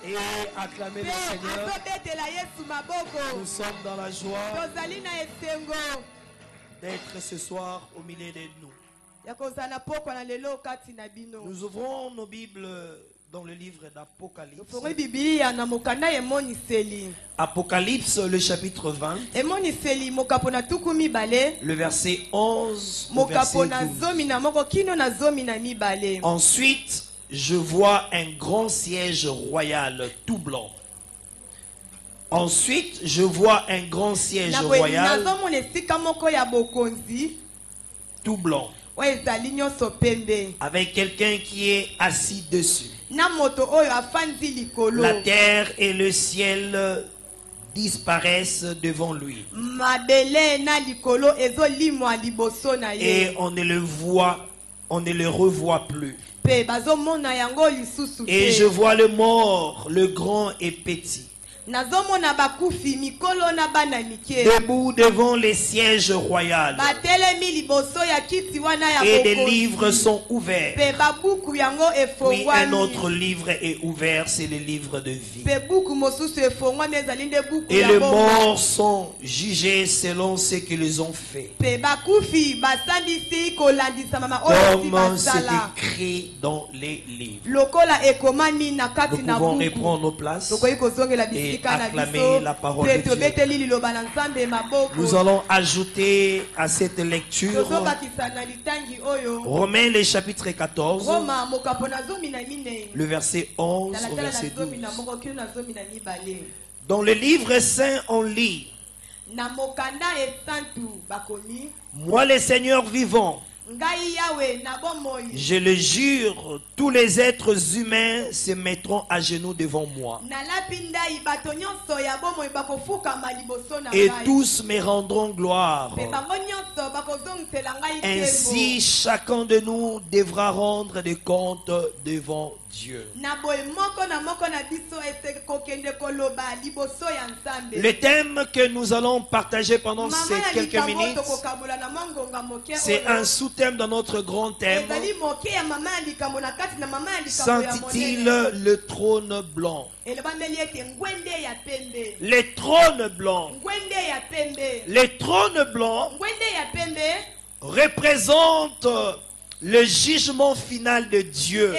et acclamer le Seigneur. Nous sommes dans la joie d'être ce soir au milieu de nous. Nous ouvrons nos Bibles dans le livre d'Apocalypse. Apocalypse, le chapitre 20. Le verset 11. Le verset 12. Ensuite, je vois un grand siège royal tout blanc. Ensuite, je vois un grand siège royal tout blanc, avec quelqu'un qui est assis dessus. La terre et le ciel disparaissent devant lui. Et on ne le voit, on ne le revoit plus. Et je vois le mort, le grand et petit, debout devant les sièges royaux. Et des livres sont ouverts. Puis un autre livre est ouvert, c'est le livre de vie. Et les morts sont jugés selon ce qu'ils ont fait, comme c'est écrit dans les livres. Nous pouvons reprendre nos places et acclamer la parole de Dieu. Nous allons ajouter à cette lecture Romains le chapitre 14, le verset 11 au verset 12. Dans le livre saint on lit: moi le Seigneur vivant, je le jure, tous les êtres humains se mettront à genoux devant moi. Et tous me rendront gloire. Ainsi, chacun de nous devra rendre des comptes devant Dieu. Le thème que nous allons partager pendant ces quelques minutes, c'est un sous-thème dans notre grand thème, s'intitule le trône blanc. Les trônes blancs. Les trônes blancs représentent le jugement final de Dieu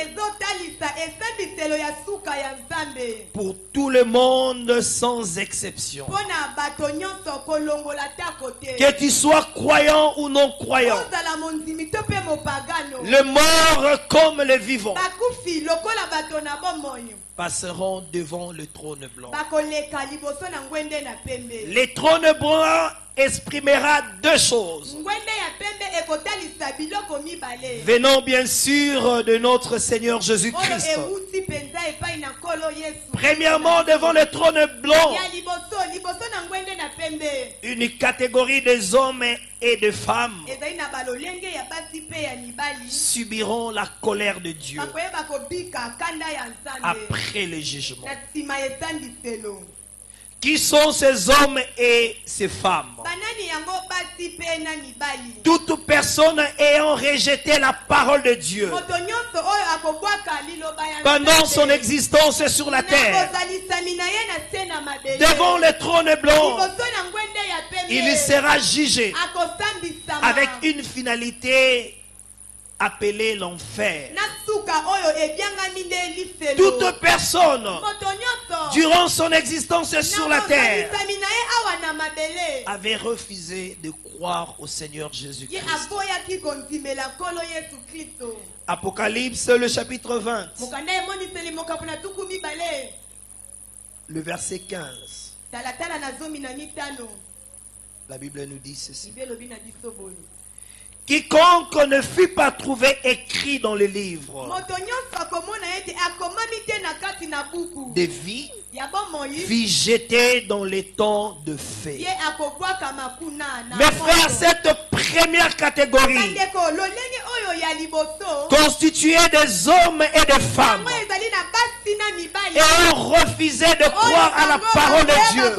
pour tout le monde sans exception. Que tu sois croyant ou non croyant, le mort comme le vivant passeront devant le trône blanc. Le trône blanc exprimera deux choses venant bien sûr de notre Seigneur Jésus-Christ. Premièrement, devant le trône blanc, une catégorie des hommes et de femmes subiront la colère de Dieu après le jugement. Qui sont ces hommes et ces femmes? Toute personne ayant rejeté la parole de Dieu pendant son existence sur la terre, devant le trône blanc, il sera jugé avec une finalité appelée l'enfer. Toute personne durant son existence sur la terre avait refusé de croire au Seigneur Jésus-Christ. Apocalypse le chapitre 20, le verset 15. La Bible nous dit ceci: quiconque ne fut pas trouvé écrit dans le livre de vie fut jeté dans les temps de feu. Mes frères, cette première catégorie constitués des hommes et des femmes, et ont refusé de croire à la parole de Dieu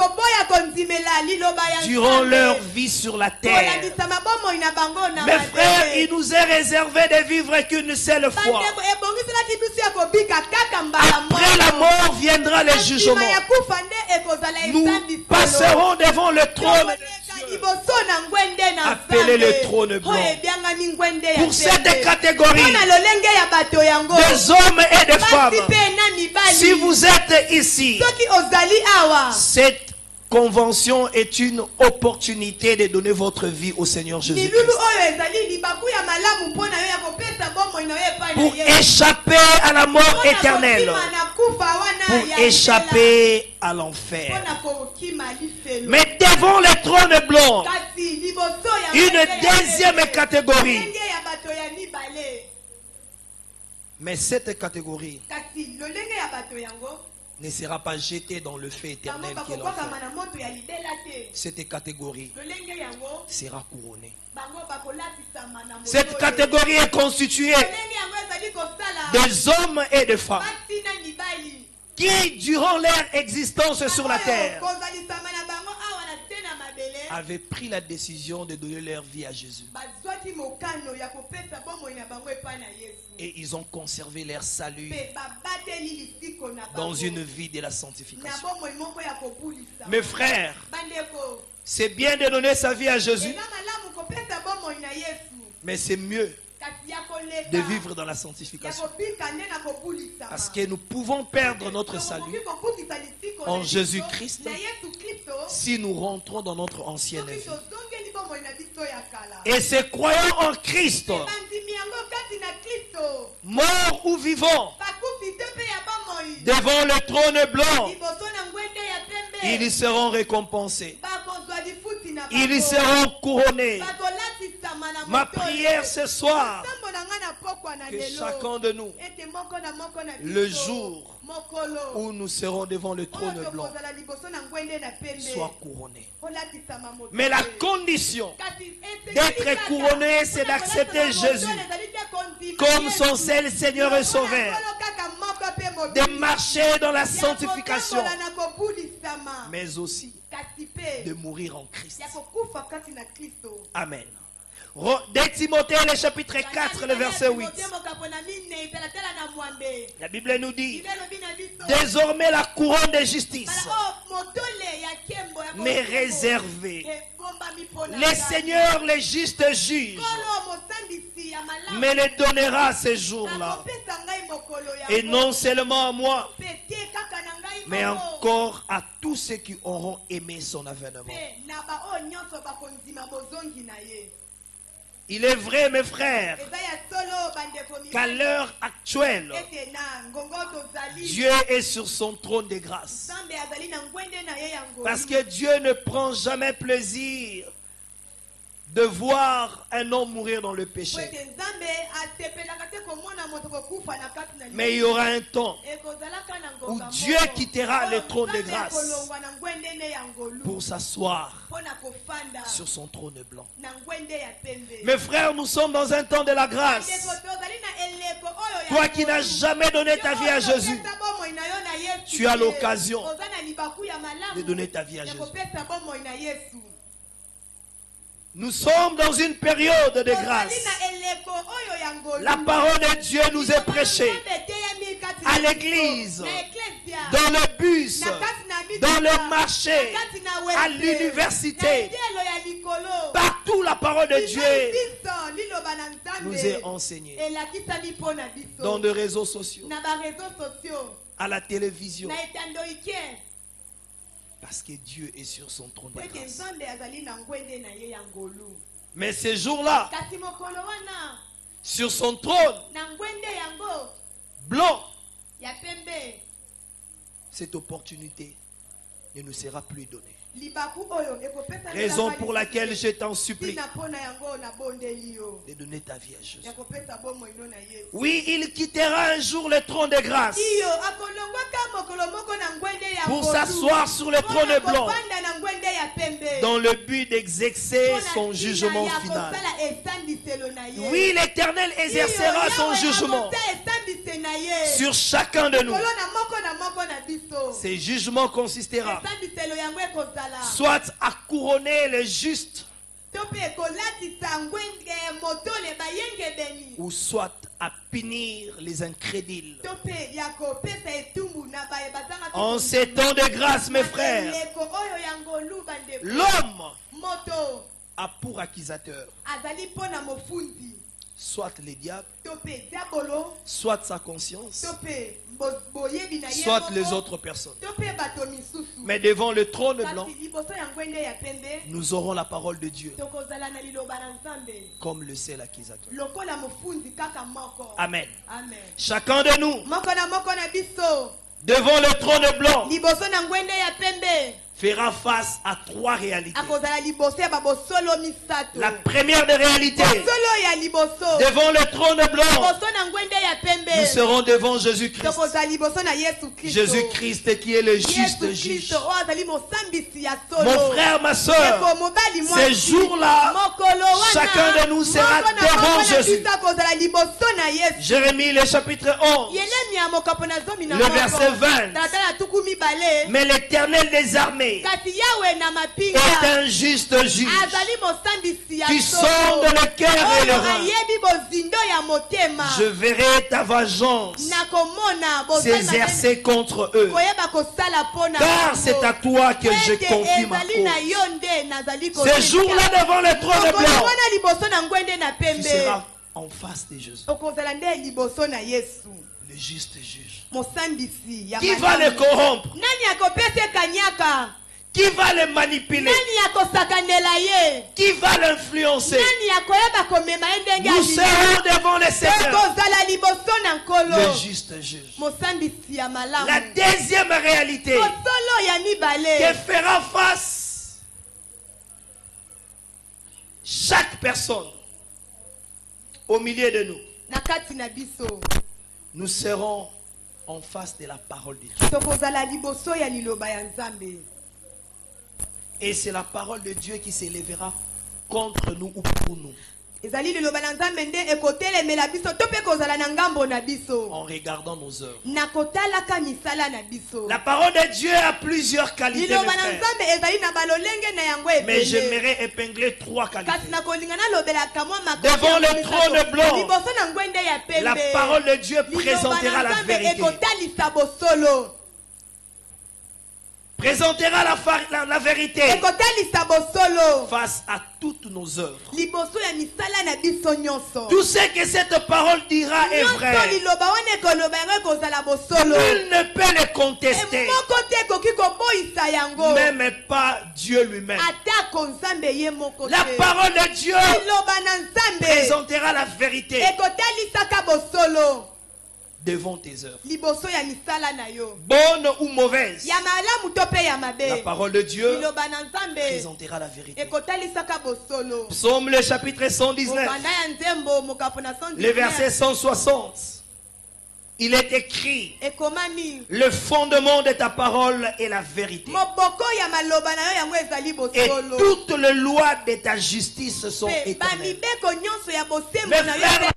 durant leur vie sur la terre. Mes frères, il nous est réservé de vivre qu'une seule fois. Après la mort viendra le jugement. Nous passerons devant le trône de Dieu, appelé le trône blanc. Pour cette catégorie des hommes et des femmes, si vous êtes ici, cette convention est une opportunité de donner votre vie au Seigneur Jésus-Christ. Pour échapper à la mort éternelle, pour échapper à l'enfer. Mais devant le trône blanc, une deuxième catégorie. Mais cette catégorie ne sera pas jetée dans le feu éternel qui est l'enfer. Cette catégorie sera couronnée. Cette catégorie est constituée des hommes et des femmes qui, durant leur existence sur la terre, avaient pris la décision de donner leur vie à Jésus. Et ils ont conservé leur salut dans une vie de la sanctification. Mes frères, c'est bien de donner sa vie à Jésus, mais c'est mieux de vivre dans la sanctification. Parce que nous pouvons perdre notre salut en Jésus-Christ si nous rentrons dans notre ancienne vie. Et ces croyants en Christ, morts ou vivants, devant le trône blanc, ils seront récompensés. Ils seront couronnés. Ma prière ce soir, que chacun de nous, le jour où nous serons devant le trône blanc, soit couronné. Mais la condition d'être couronné, c'est d'accepter Jésus comme son seul Seigneur et Sauveur, de marcher dans la sanctification, mais aussi de mourir en Christ. Amen. De Timothée, le chapitre 4, le verset 8. La Bible nous dit: désormais la couronne de justice m'est réservée. Le Seigneur, le juste juge, me le donnera ce jour-là. Et non seulement à moi, mais encore à tous ceux qui auront aimé son avènement. Il est vrai, mes frères, qu'à l'heure actuelle, Dieu est sur son trône de grâce. Parce que Dieu ne prend jamais plaisir de voir un homme mourir dans le péché. Mais il y aura un temps où Dieu quittera le trône de grâce pour s'asseoir sur son trône blanc. Mes frères, nous sommes dans un temps de la grâce. Toi qui n'as jamais donné ta vie à Jésus, tu as l'occasion de donner ta vie à Jésus. Nous sommes dans une période de grâce. La parole de Dieu nous est prêchée à l'église, dans le bus, dans le marché, à l'université. Partout la parole de Dieu nous est enseignée. Dans les réseaux sociaux, à la télévision. Parce que Dieu est sur son trône de grâce. Mais ces jours-là, sur son trône blanc, cette opportunité ne nous sera plus donnée. Raison pour laquelle je t'en supplie de donner ta vie à Jésus. Oui, il quittera un jour le trône de grâce pour s'asseoir sur le trône blanc dans le but d'exercer son jugement final. Oui, l'Éternel exercera son jugement sur chacun de nous. Ces jugements consistera soit à couronner les justes, ou soit à punir les incrédules. En ces temps de grâce, mes frères, l'homme a pour accusateur soit les diables, soit sa conscience, soit les autres personnes. Mais devant le trône blanc, nous aurons la parole de Dieu comme le seul accusateur. Amen. Chacun de nous, devant le trône blanc, fera face à trois réalités. La première des réalités, devant le trône blanc, nous serons devant Jésus-Christ. Jésus-Christ qui est le juste juge. Mon frère, ma soeur, ces jours-là, chacun de nous sera devant Jésus. Jérémie, le chapitre 11, le verset 20. Mais l'Éternel des armées est un juste juge qui sonde le cœur et le rein. Je verrai ta vengeance s'exercer contre eux, car c'est à toi que je confie ma cause. Ce jour-là, devant le trône blanc, tu seras en face de Jésus, le juste juge. Qui va le corrompre? Qui va le manipuler? Qui va l'influencer? Nous serons devant le Seigneur, le juste juge. La deuxième réalité que fera face chaque personne au milieu de nous, nous serons en face de la parole de Dieu. Et c'est la parole de Dieu qui s'élèvera contre nous ou pour nous. En regardant nos œuvres. La parole de Dieu a plusieurs qualités, mes frères. Mais j'aimerais épingler trois qualités. Devant le trône blanc, la parole de Dieu présentera la vérité. Présentera la vérité face à toutes nos œuvres. Tout ce que cette parole dira est vrai. Nul ne peut le contester, même pas Dieu lui-même. La parole de Dieu présentera la vérité devant tes œuvres. Bonne ou mauvaise, la parole de Dieu présentera la vérité. Psaume le chapitre 119, le verset 160. Il est écrit: le fondement de ta parole est la vérité, et toutes les lois de ta justice sont éternelles. Mes frères,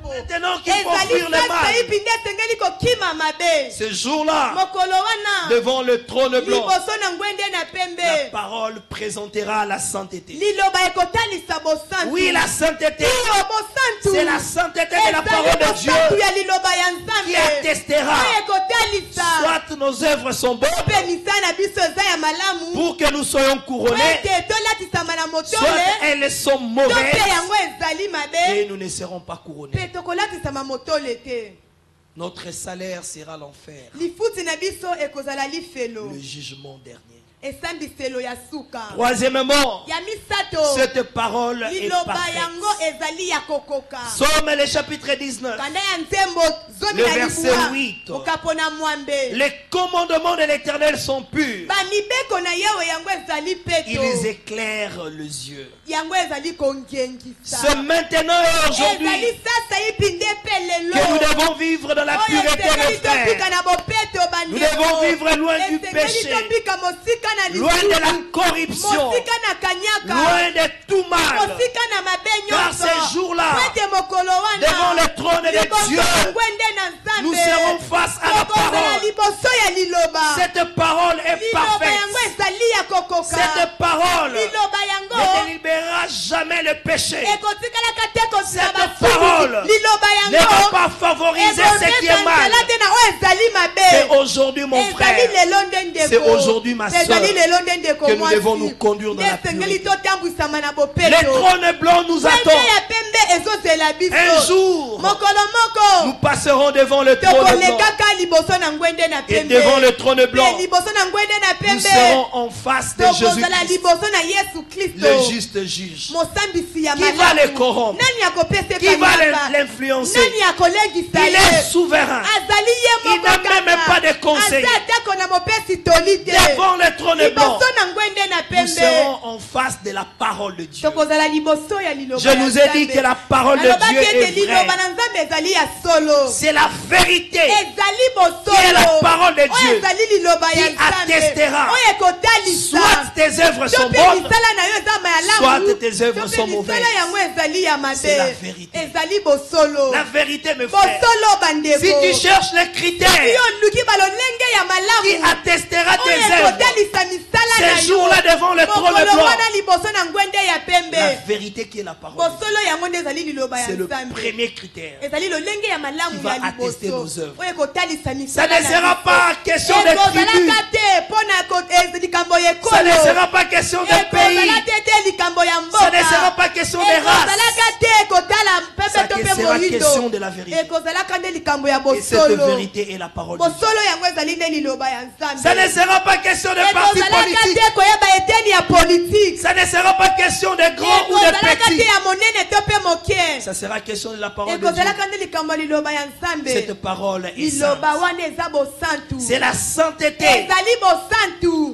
Maintenant qu'il faut fuir le mal. Ce jour-là, devant le trône blanc, la parole présentera la sainteté. Oui, la sainteté. C'est la sainteté de la parole de Dieu qui attestera soit nos œuvres sont bonnes pour que nous soyons couronnés, soit elles sont mauvaises et nous ne serons pas couronnés. Notre salaire sera l'enfer, le jugement dernier. Troisièmement, cette parole est parfaite. Somme le chapitre 19, le verset 8. Les commandements de l'Éternel sont purs. Ils éclairent les yeux. C'est maintenant et aujourd'hui que nous devons vivre dans la pureté de frères. Nous devons vivre loin du péché, loin de la corruption, loin de tout mal. Car ces jours-là, devant le trône de Dieu, nous serons face à la parole. Cette parole est parfaite. Cette parole ne délibérera jamais le péché. Cette parole ne va pas favoriser ce qui est mal. C'est aujourd'hui mon frère, c'est aujourd'hui ma soeur que nous devons nous conduire dans la pureté. Le trône blanc nous attend. Un jour, nous passerons devant le trône blanc. Et devant le trône blanc, nous serons en face de Jésus-Christ, le juste juge. Qui va les corrompre? Qui va l'influencer? Il est souverain. Il n'a même pas de conseil. Devant le trône blanc, nous serons en face de la parole de Dieu. Je nous ai dit que la parole de Dieu est vraie. C'est la vérité qui est la parole de Dieu qui attestera soit tes œuvres sont bonnes, soit tes œuvres sont mauvaises. C'est la vérité. La vérité, mes frères. Si tu cherches les critères qui attestera tes œuvres, ces jours-là devant le trône blanc, la vérité qui est la parole, c'est le premier critère qui va attester nos œuvres. Ça ne sera pas question de tribus, ça ne sera pas question de pays, ça ne sera pas question de race, ça sera question de la vérité. Et cette vérité est la parole de Dieu. Ça ne sera pas question de parti politique. Ça ne sera pas question de grands ou de petits. Ça sera question de la parole de Dieu. Cette parole est sainte. C'est la sainteté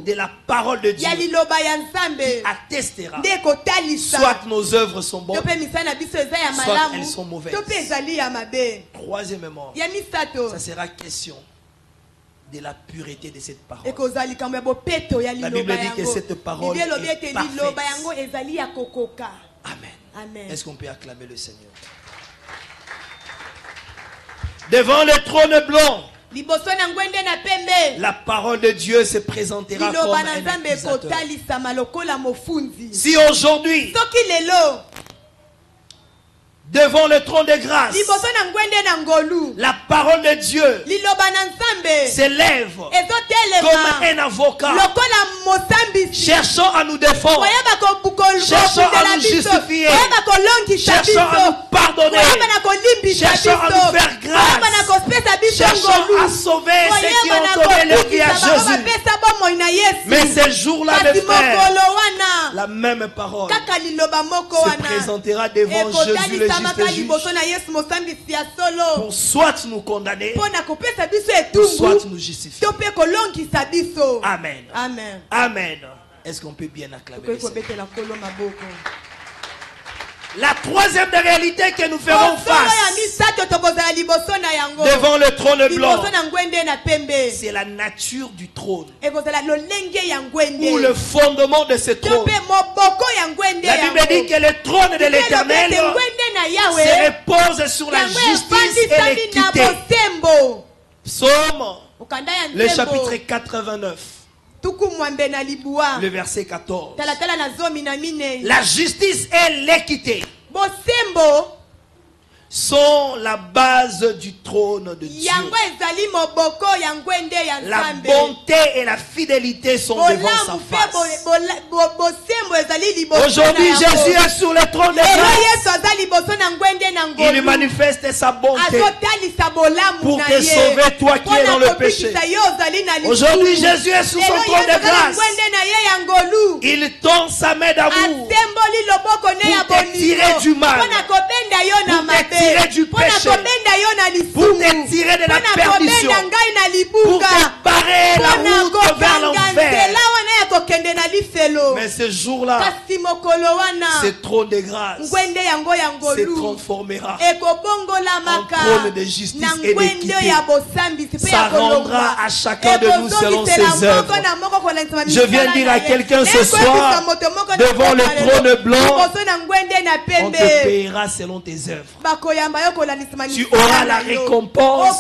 de la parole de Dieu qui attestera soit nos œuvres sont bonnes, soit elles sont mauvaises. Troisièmement, ça sera question de la pureté de cette parole. La Bible dit que cette parole est parfaite. Amen. Est-ce qu'on peut acclamer le Seigneur? Devant le trône blanc, la parole de Dieu se présentera comme un accusateur. Si aujourd'hui, devant le trône de grâce, la parole de Dieu s'élève comme un avocat, cherchant à nous défendre, cherchant à nous justifier, cherchant à nous pardonner, cherchant à nous faire grâce, cherchant à sauver ceux qui ont donné leur vie à Jésus. Mais ce jour-là, mes frères, la même parole se présentera devant Jésus le juste juge pour soit nous condamner, pour soit nous justifier. Amen. Amen. Est-ce qu'on peut bien acclamer le Seigneur? La troisième des réalités que nous ferons face devant le trône blanc, c'est la nature du trône ou le fondement de ce trône. La Bible dit que le trône de l'Éternel se repose sur la justice et l'équité. Psaume, le chapitre 89. Le verset 14. La justice et l'équité sont la base du trône de Dieu. La bonté et la fidélité sont devant sa face. Aujourd'hui, Jésus est sur le trône de grâce. Il manifeste sa bonté pour te sauver, toi qui es dans le péché. Aujourd'hui, Jésus est sur son trône de grâce. Il tend sa main d'amour pour te tirer du mal, pour te tirer du péché, pour te tirer de la perdition, pour te barrer la route vers l'enfer. Mais ce jour-là, ce trône de grâce se transformera en trône de justice et d'équité. Ça rendra à chacun de nous selon ses œuvres. Je viens dire à quelqu'un ce soir, devant le trône blanc, on te paiera selon tes œuvres. Tu auras la récompense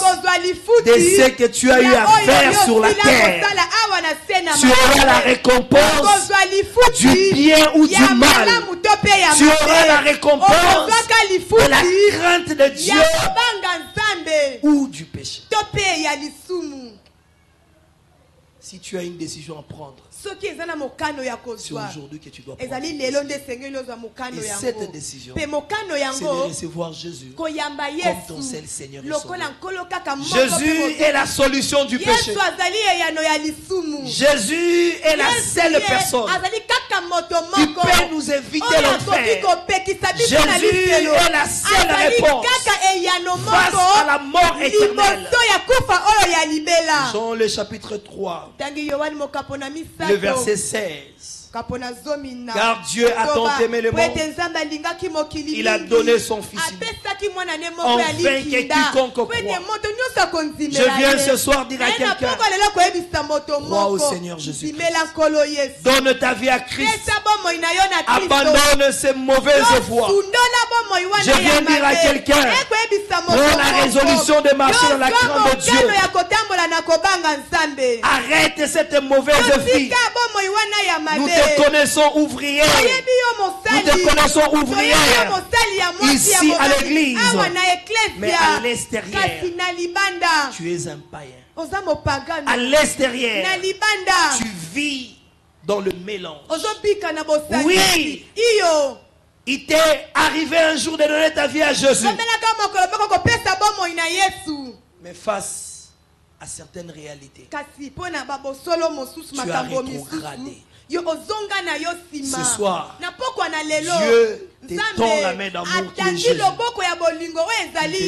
de ce que tu as eu à faire sur la terre. Tu auras la récompense du bien ou du mal. Tu auras la récompense de la crainte de Dieu ou du péché. Si tu as une décision à prendre, c'est aujourd'hui que tu dois prendre. Et cette décision, c'est de recevoir Jésus comme ton seul Seigneur et Sauveur. Jésus est la solution du péché. Jésus est la seule personne qui peut nous éviter l'enfer. Jésus est la seule réponse face à la mort éternelle. Jean le chapitre 3. Le verset 16. Car Dieu a tant aimé le monde, il a donné son Fils unique, afin que quiconque croit. Je viens ce soir dire à quelqu'un, crois au Seigneur Jésus. Donne ta vie à Christ. Abandonne ces mauvaises voies. Je viens dire à quelqu'un, prends la résolution de marcher dans la crainte de Dieu. Arrête cette mauvaise vie. Nous te connaissons ouvrière. Nous te connaissons ouvrière ici à l'église. Mais à l'extérieur, tu es un païen. À l'extérieur, tu vis dans le mélange. Oui, il t'est arrivé un jour de donner ta vie à Jésus. Mais face à certaines réalités, tu as rétrogradé. Ce soir, Dieu te tend la main d'amour qui est Jésus. Il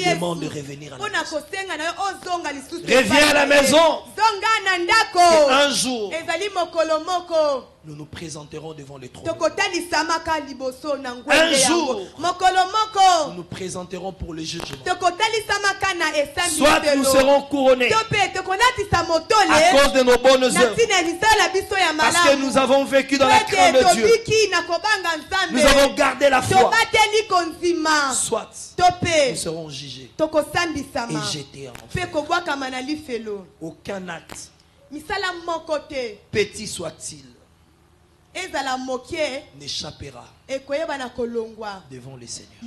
te demande de revenir à la maison. Reviens à la maison. Et un jour, nous nous présenterons devant le trône. Un jour, nous nous présenterons pour le jugement. Soit nous serons couronnés à cause de nos bonnes œuvres, parce que nous avons vécu dans la crainte de Dieu. Nous avons gardé la foi. Soit nous serons jugés et jetés en enfer. Aucun acte, petit soit-il, n'échappera devant le Seigneur.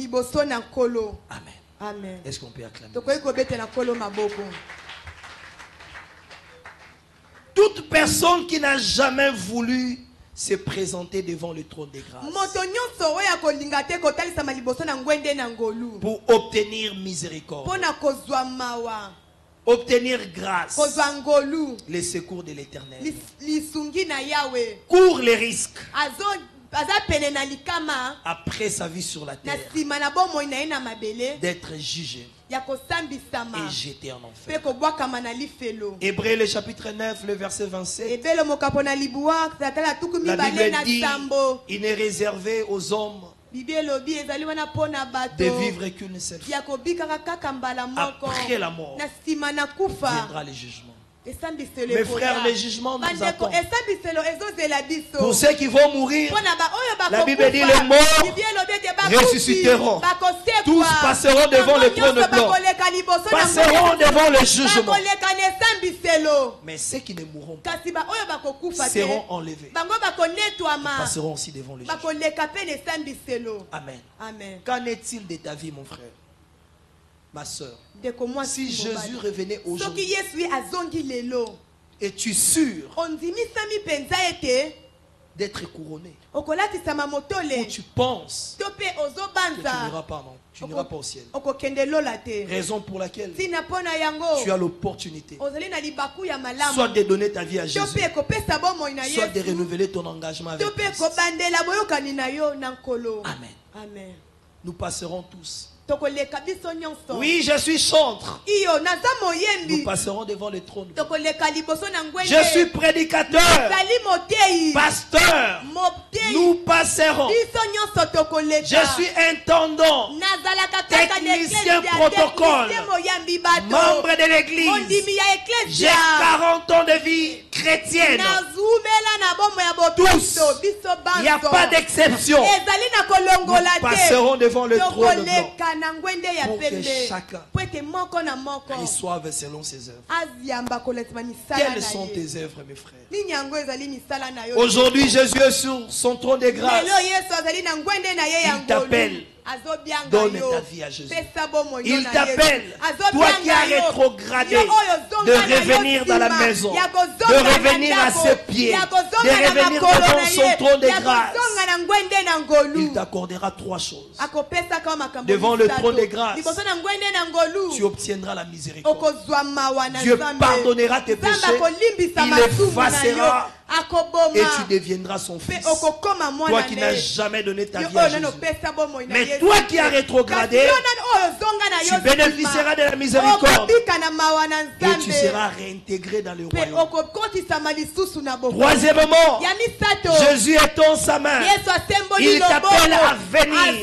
Amen. Amen. Est-ce qu'on peut acclamer? Toute personne qui n'a jamais voulu se présenter devant le trône de grâce pour obtenir miséricorde, obtenir grâce, les secours de l'Éternel, court les risques après sa vie sur la terre d'être jugé et jeté en enfer. Hébreux le chapitre 9, le verset 27. La Bible dit, il n'est réservé aux hommes de vivre qu'une seule fois. Après la mort, viendra le jugement. Mes frères, les jugements nous attendent. Pour ceux qui vont mourir, la Bible dit les morts ressusciteront. Tous passeront devant le trône blanc, passeront devant le jugement. Mais ceux qui ne mourront pas seront enlevés. Ils passeront aussi devant le jugement. Amen. Qu'en est-il de ta vie, mon frère, ma soeur? Si Jésus revenait aujourd'hui, es-tu sûr d'être couronné? Ou tu penses que tu n'iras pas, non? Tu n'iras pas au ciel. Raison pour laquelle tu as l'opportunité soit de donner ta vie à Jésus, soit de renouveler ton engagement avec Christ. Amen. Nous passerons tous. Oui, je suis chantre. Nous passerons devant le trône. Je suis prédicateur, pasteur. Nous passerons. Je suis intendant, technicien protocole, membre de l'église. J'ai 40 ans de vie chrétienne. Tous. Il n'y a pas d'exception. Nous passeront devant le trône blanc. Pour que chacun reçoive selon ses œuvres. Quelles sont tes œuvres, mes frères? Aujourd'hui, Jésus est sur son trône de grâce. Il t'appelle. Donne ta vie à Jésus. Il t'appelle, toi qui as rétrogradé, de revenir dans la maison, de revenir à ses pieds, de revenir devant son trône de grâce. Il t'accordera 3 choses. Devant le trône de grâce, tu obtiendras la miséricorde. Dieu pardonnera tes péchés, il effacera, et tu deviendras son fils. Toi qui n'as jamais donné ta vie à Jésus. Mais toi qui as rétrogradé, tu bénéficieras de la miséricorde et tu seras réintégré dans le royaume. Troisièmement, Jésus est en sa main. Il t'appelle à venir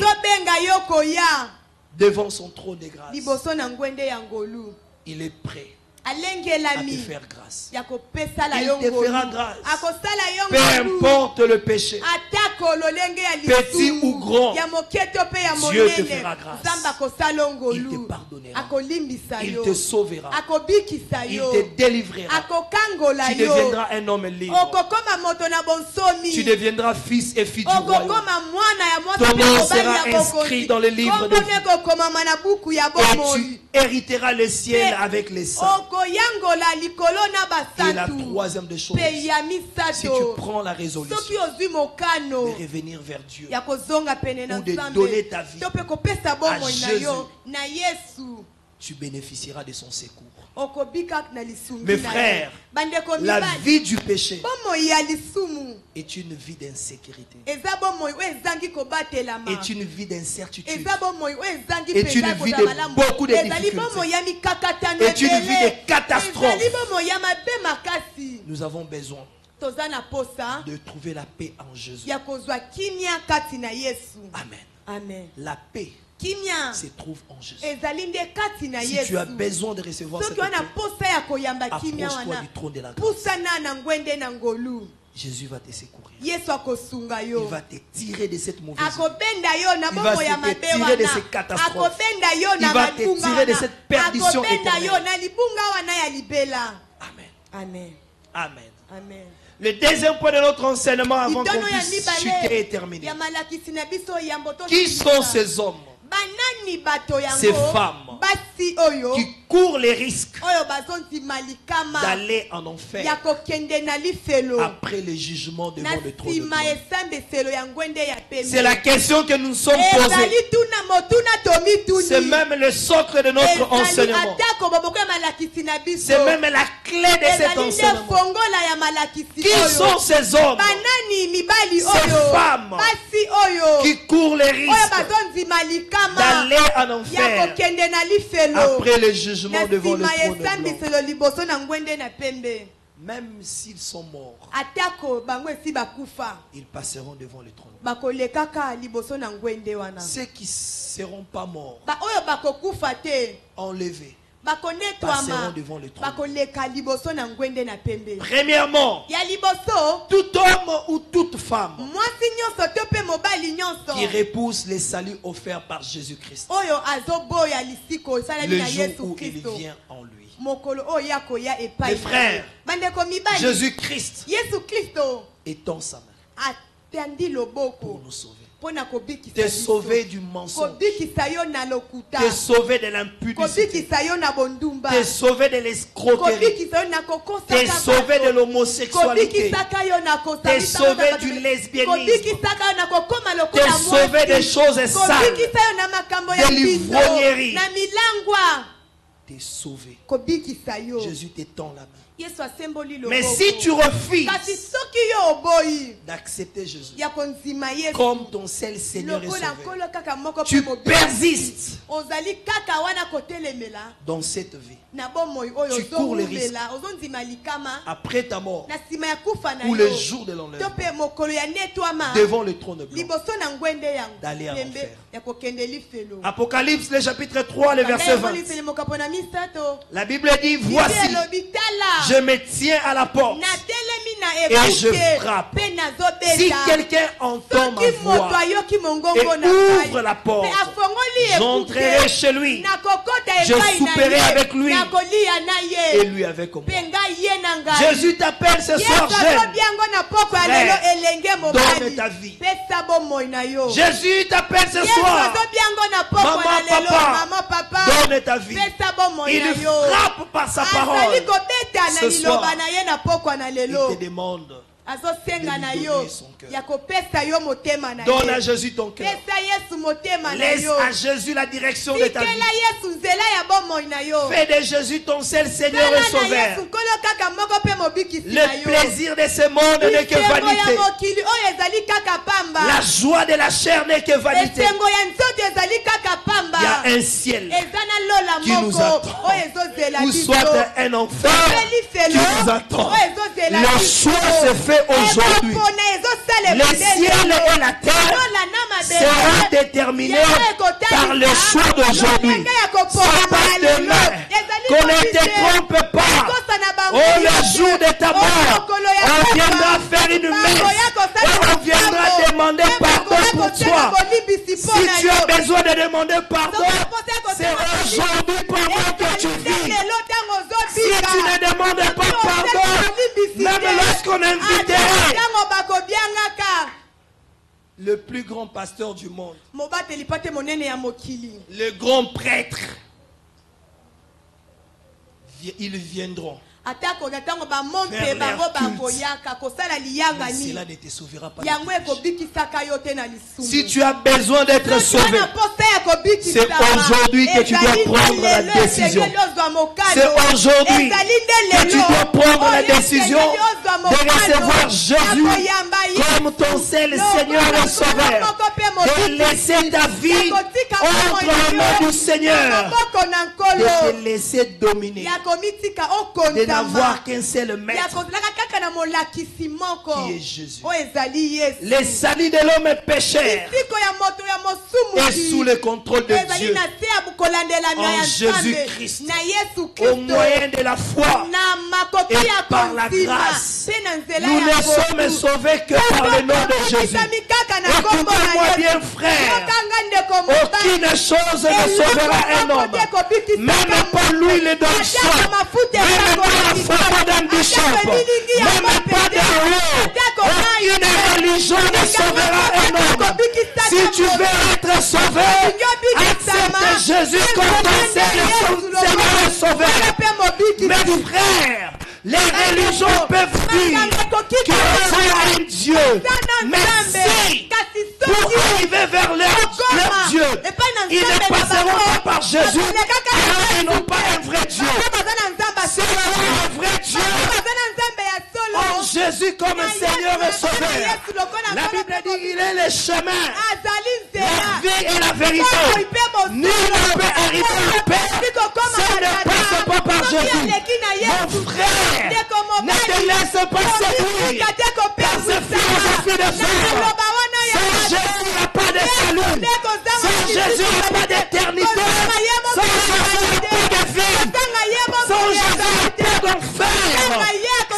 devant son trône de grâce. Il est prêt à te faire grâce. Il te fera grâce. Peu importe le péché, petit ou grand, Dieu te fera grâce. Il te pardonnera. Il te sauvera. Il te délivrera. Tu deviendras un homme libre. Tu deviendras fils et fille du royaume. Ton nom sera inscrit dans le livre de vie. Et tu hériteras le ciel avec les saints. Et la troisième des choses, si tu prends la résolution de revenir vers Dieu ou de donner ta vie à Jésus, tu bénéficieras de son secours. Mes frères, la vie du péché est une vie d'insécurité, est une vie d'incertitude, est une vie de beaucoup de difficultés, est une vie de catastrophe. Nous avons besoin de trouver la paix en Jésus. Amen. La paix se trouve en Jésus. Si tu as besoin de recevoir cette paix, approche-toi du trône de la grâce. Jésus va te secourir. Il va te tirer de cette mauvaise vie. Il va te tirer de cette catastrophe. Il va te tirer de cette perdition éternelle. Amen. Le deuxième point de notre enseignement avant qu'on puisse chuter et terminer. Qui sont ces hommes, ces femmes qui courent les risques d'aller en enfer après le jugement devant le trône de Dieu? C'est la question que nous sommes posées. C'est même le socle de notre enseignement. C'est même la clé de cet enseignement. Qui sont ces hommes, ces femmes qui courent les risques d'aller en enfer après le jugement devant le trône blanc? même s'ils sont morts, ils passeront devant le trône. Ceux qui ne seront pas morts, enlevés, passeront devant le trône. Premièrement, tout homme ou toute femme qui repousse les saluts offerts par Jésus-Christ, le jour où il vient en lui. Mes frères, Jésus-Christ étend sa main pour nous sauver. Te sauver du mensonge, te sauver de l'impudicité, te sauver de l'escroquerie, te sauver de l'homosexualité, te sauver du lesbianisme, te sauver des choses sales, de l'ivrognerie, te sauver. Jésus t'étend la main. Mais si tu refuses d'accepter Jésus comme ton seul Seigneur et Sauveur, tu persistes dans cette vie. Tu cours le risque, après ta mort ou le jour de l'enlèvement, devant le trône blanc, d'aller à l'enfer. Apocalypse, le chapitre 3, le verset 20. La Bible dit, voici, je me tiens à la porte et je frappe. Si quelqu'un entend ma voix et ouvre la porte, j'entrerai chez lui, je souperai avec lui et lui avec moi. Jésus t'appelle ce soir, jeune. Donne ta vie. Jésus t'appelle ce soir. Maman, papa, donne ta vie. Il frappe par sa parole. Ce soir, il te demande de lui donner son cœur. Donne à Jésus ton cœur. Laisse à Jésus la direction de ta vie. Fais de Jésus ton seul Seigneur et Sauveur. Le plaisir de ce monde n'est que vanité. La joie de la chair n'est que vanité. Il y a un ciel qui nous attend. Ou soit un enfer qui nous attend. Le choix se fait aujourd'hui. Le ciel et la terre seront déterminés par le choix d'aujourd'hui. C'est pas demain. Qu'on ne te trompe pas. Oh, le jour de ta mort, on viendra faire une messe. On viendra demander pardon pour toi. Si tu as besoin de demander pardon, c'est aujourd'hui pardon que tu vis. Si tu ne demandes pas pardon, même lorsqu'on inviterait le plus grand pasteur du monde, le grand prêtre, ils viendront faire leur culte. Mais cela ne te sauvera pas. Si tu as besoin d'être sauvé, c'est aujourd'hui que tu dois prendre la décision. C'est aujourd'hui que tu dois prendre la décision de recevoir Jésus comme ton seul Seigneur et Sauveur. De laisser ta vie entre les mains du Seigneur. De te laisser dominer. De n'avoir qu'un seul maître qui est Jésus. Le salut de l'homme est pécheur et sous le contrôle de Dieu en Jésus-Christ, au moyen de la foi et par la grâce. Nous ne sommes sauvés que par le nom de Jésus. Écoutez-moi bien, frère, aucune chose ne sauvera un homme, même pas l'huile d'onction, même pas la foi d'un bishop, même pas de l'eau. Aucune religion ne sauvera un homme. Si tu veux être sauvé, accepte Jésus comme ton Seigneur et Sauveur. Mes frères, les religions peuvent dire qu'ils sont un Dieu, mais si pour arriver vers leur Dieu, ils ne passeront pas par Jésus, alors ils n'ont pas un vrai Dieu. C'est un vrai Dieu. Oh, Jésus comme Seigneur et Sauveur. La Bible dit qu'il est le chemin, la vie et la vérité. Nul ne peut arriver au Père ne passe pas par Jésus, mon frère, ne te laisse pas séduire par cette philosophie de faire. Sans Jésus, il n'y a pas de salut. Sans Jésus, il n'y a pas d'éternité. Sans Jésus, il n'y a pas de vie. Sans Jésus, il n'y a pas d'enfer.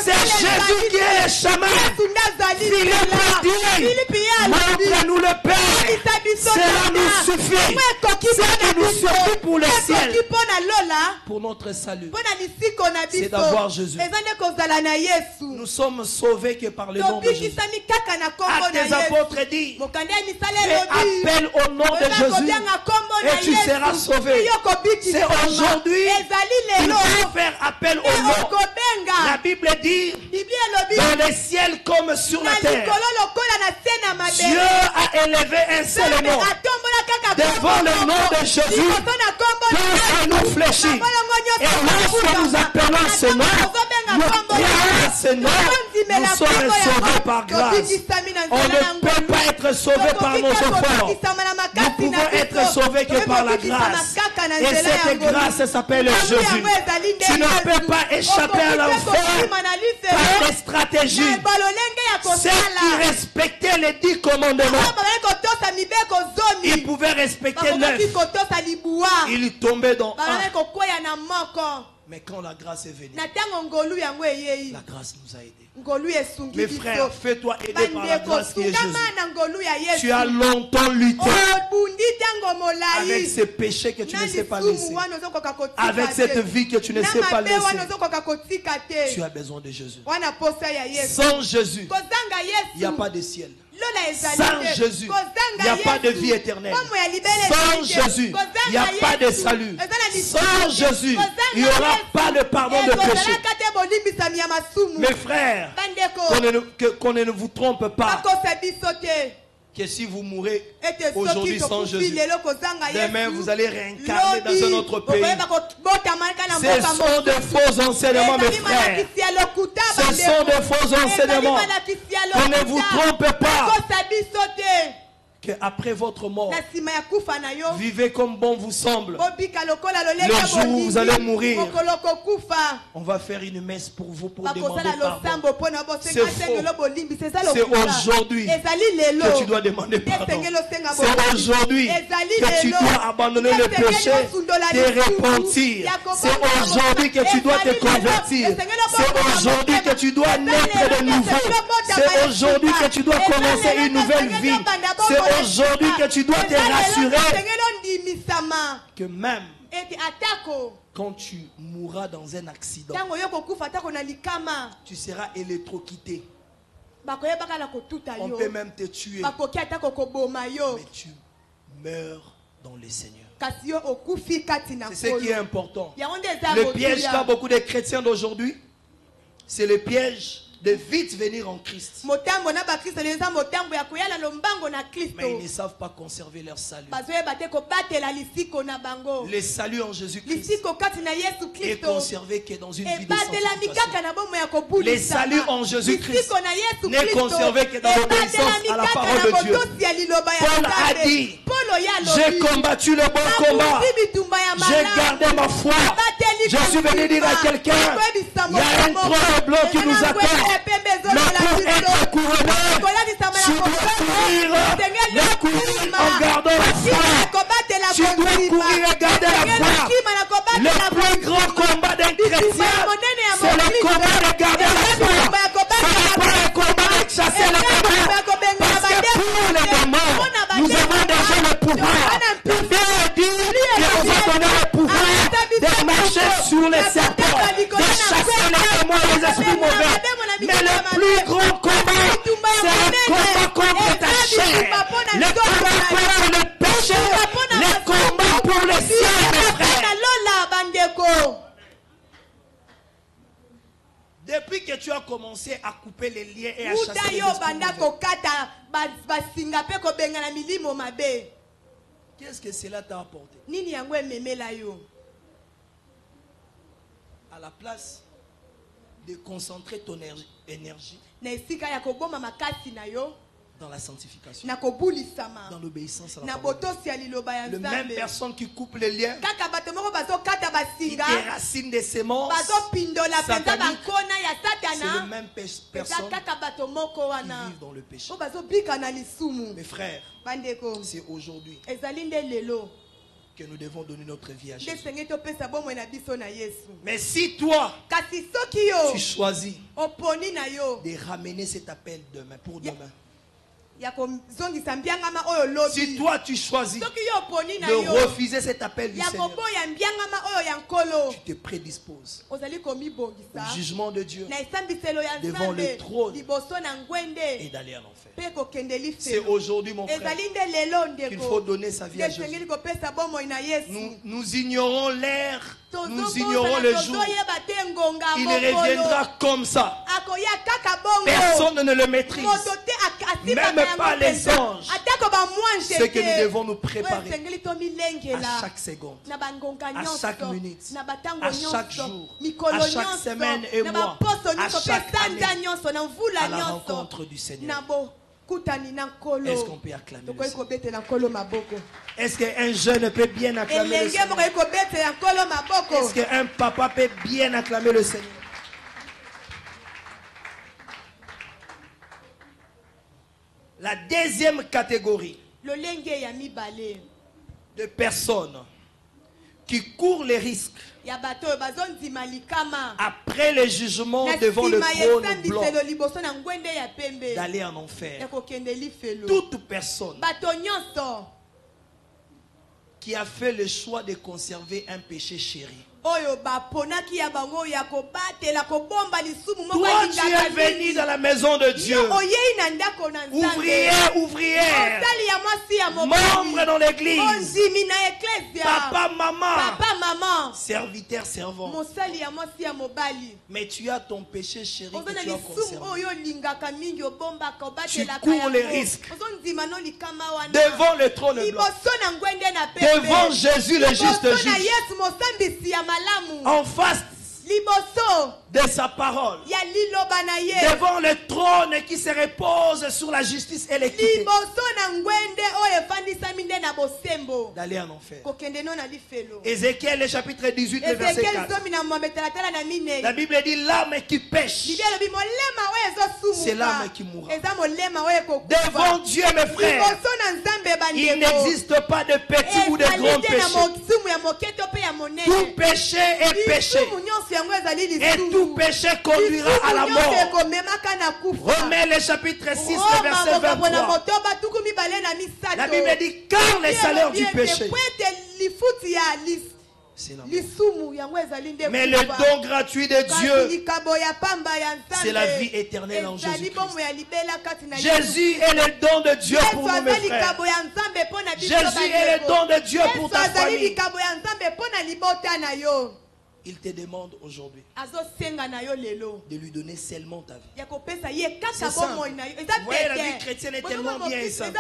C'est Jésus qui est le chemin. Philippe dit, montre-nous le Père. Cela nous suffit. C'est qui nous suffit pour le ciel. Pour notre salut, c'est d'avoir Jésus. Nous sommes sauvés que par le nom de Jésus. À tes apôtres dit, fais appel au nom de Jésus et tu seras sauvé. C'est aujourd'hui qu'il faut faire appel au nom. La Bible dit, dans les ciels comme sur la terre, Dieu a élevé un seul nom. Devant le nom de Jésus, tout nous fléchit. Et lorsque nous appelons ce nom, nous croyons à ce nom, nous sommes sauvés par grâce. On ne peut pas être sauvé par nos efforts. Nous pouvons être sauvés que par la grâce. Et cette grâce s'appelle Jésus. Tu ne peux pas échapper à l'enfer par des stratégies. Ceux qui respectaient les 10 commandements, ils pouvaient respecter 9. Ils tombaient dans 1. Mais quand la grâce est venue, la grâce nous a aidés. Mes frères, fais-toi aider par la grâce qui est Jésus. Tu as longtemps lutté avec ces péchés que tu ne sais pas laisser, avec cette vie que tu ne sais pas laisser. Tu as besoin de Jésus. Sans Jésus, il n'y a pas de ciel. Sans Jésus, il n'y a pas de vie éternelle. Sans Jésus, il n'y a pas de salut. Sans Jésus, il n'y aura pas de pardon de péché. Mes frères, qu'on ne vous trompe pas. Que si vous mourrez aujourd'hui sans Jésus, demain vous allez réincarner dans un autre pays. Ce sont de faux enseignements, mes frères. Ce sont de faux enseignements. On ne vous trompe pas. Que après votre mort, vivez comme bon vous semble. Le jour où vous allez mourir, on va faire une messe pour vous pour demander pardon. C'est faux. C'est aujourd'hui que tu dois demander pardon. C'est aujourd'hui que tu dois abandonner le péché, te repentir. C'est aujourd'hui que tu dois te convertir. C'est aujourd'hui que tu dois naître de nouveau. C'est aujourd'hui que tu dois commencer une nouvelle vie. C'est aujourd'hui que tu dois te rassurer que même quand tu mourras dans un accident, tu seras électrocuté. On peut même te tuer, mais tu meurs dans le Seigneur. C'est ce qui est important. Le piège qu'a beaucoup de chrétiens d'aujourd'hui, c'est le piège de vite venir en Christ. Mais ils ne savent pas conserver leur salut. Le salut en Jésus-Christ est conservé que dans une vie de sanctification. Le salut en Jésus-Christ n'est conservé que dans l'obéissance à la parole de Dieu. Paul a dit, j'ai combattu le bon combat, j'ai gardé ma foi. Je suis venu dire à quelqu'un, il y a un trône blanc qui nous attend. Mais pour être couronné, tu dois courir en gardant la foi. Tu dois courir et garder la foi. Le plus grand combat d'un chrétien, c'est le combat de garder la foi. Ce n'est pas le combat de chasser les démons. Parce que pour les démons, nous avons déjà le pouvoir. Dieu dit qu'il nous a donné le pouvoir de marcher sur les serpents, de chasser les démons et les esprits mauvais. Mais le plus grand combat, c'est le combat contre ta chair, le combat contre le péché, le combat pour le ciel, mes frères. Depuis que tu as commencé à couper les liens et à chasser les esprits mauvais, qu'est-ce que cela t'a apporté? À la place de concentrer ton énergie dans la sanctification, dans l'obéissance à la parole. La même personne qui coupe les liens, qui déracine des semences sataniques, c'est le même personne qui vit dans le péché. Mes frères, c'est aujourd'hui que nous devons donner notre vie à Jésus. Mais si toi, tu choisis de ramener cet appel demain, pour demain, si toi tu choisis de refuser cet appel du Seigneur, tu te prédisposes au jugement de Dieu devant le trône et d'aller en enfer. C'est aujourd'hui, mon frère, qu'il faut donner sa vie à Jésus. Nous ignorons l'ère, nous ignorons le jour. Il reviendra comme ça. Personne ne le maîtrise, même pas les anges. C'est que nous devons nous préparer à chaque seconde, à chaque minute, à chaque jour, à chaque semaine et mois, à chaque année, à la rencontre du Seigneur. Est-ce qu'on peut acclamer le Seigneur? Est-ce qu'un jeune peut bien acclamer le Seigneur? Est-ce qu'un papa peut bien acclamer le Seigneur? La deuxième catégorie de personnes qui courent les risques après le jugement devant le trône blanc d'aller en enfer. Toute personne qui a fait le choix de conserver un péché chéri. Toi, tu es venu dans la maison de Dieu. Ouvrier, ouvrière, membre dans l'église, papa, maman, serviteur, servant. Mais tu as ton péché chéri que tu as conservé. Tu cours les risques devant le trône blanc, devant Jésus le juste juge, en face de sa parole, devant le trône qui se repose sur la justice et l'équité, d'aller en enfer. Ézéchiel, le chapitre 18, le verset 4. La Bible dit: l'âme qui pêche, c'est l'âme qui mourra. Devant Dieu, mes frères, il n'existe pas de petit ou de grand péché. Tout péché est péché, et tout péché conduira à la mort. Romains le chapitre 6, le verset 23. La Bible dit: car le salaire du péché, c'est la mort. Mais le don gratuit de Dieu, c'est la vie éternelle en Jésus-Christ. Jésus est le don de Dieu pour nous, mes frères. Jésus est le don de Dieu pour ta famille. Il te demande aujourd'hui de lui donner seulement ta vie. C'est simple. Vous voyez, la vie chrétienne est tellement bien et simple.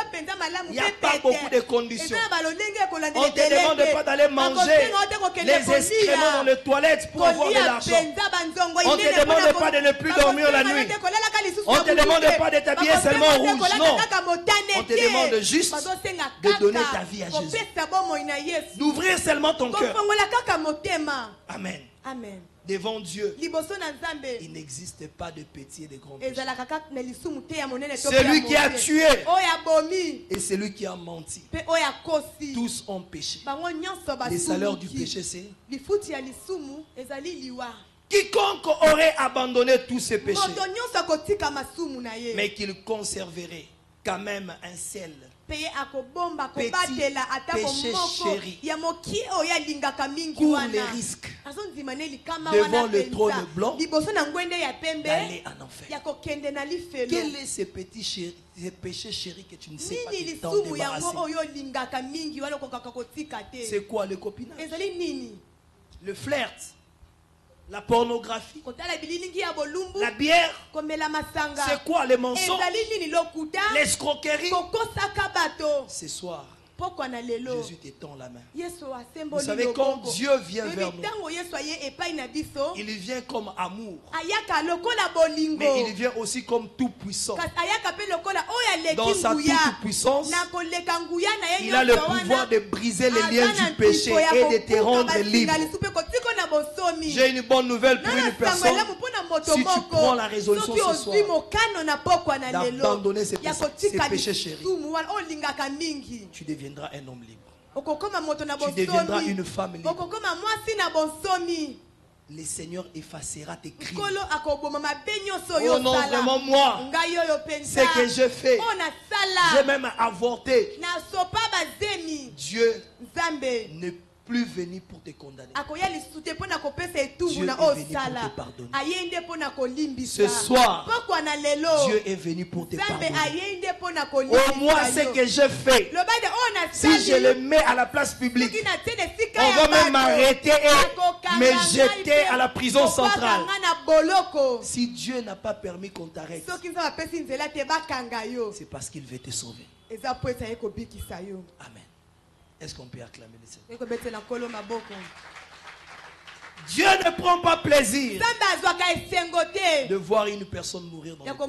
Il n'y a pas beaucoup de conditions. On ne te demande pas d'aller manger les excréments dans les toilettes pour avoir de l'argent. On ne te demande pas de ne plus dormir la nuit. On ne te demande pas de t'habiller seulement en rouge. Non. On te demande juste de donner ta vie à Jésus. D'ouvrir seulement ton cœur. Amen. Amen. Devant Dieu, il n'existe pas de petits et de grands péchés. Celui qui a tué et celui qui a menti, tous ont péché. Le salaire du péché, c'est quiconque aurait abandonné tous ses péchés, mais qu'il conserverait quand même un seul petit péché chéri, court les risques devant le trône blanc d'aller en enfer. Quel est ce petit péché chéri que tu ne sais pas t'en débarrasser? C'est quoi le copinage, le flirt, la pornographie, la bière? C'est quoi les mensonges, l'escroquerie? Ce soir, Jésus te tend la main. Vous savez, quand Dieu vient vers nous, il vient comme amour. Mais il vient aussi comme tout puissant. Dans sa toute puissance, il a le pouvoir de briser les liens du péché et de te rendre libre. J'ai une bonne nouvelle pour une personne. Si tu prends la résolution ce soir d'abandonner ses péchés chéris, tu deviendras un homme libre. Tu deviendras une femme libre. Le Seigneur effacera tes crimes. Oh non, vraiment moi, ce que j'ai fait, j'ai même avorté. Dieu ne plus venir pour te condamner. Dieu est venu pour te pardonner. Ce soir, Dieu est venu pour te pardonner. Au moins ce que j'ai fait, si je le mets à la place publique, on va même m'arrêter et me jeter à la prison centrale. Si Dieu n'a pas permis qu'on t'arrête, c'est parce qu'il veut te sauver. Amen. Est-ce qu'on peut acclamer le Seigneur? Dieu ne prend pas plaisir de voir une personne mourir dans le péché.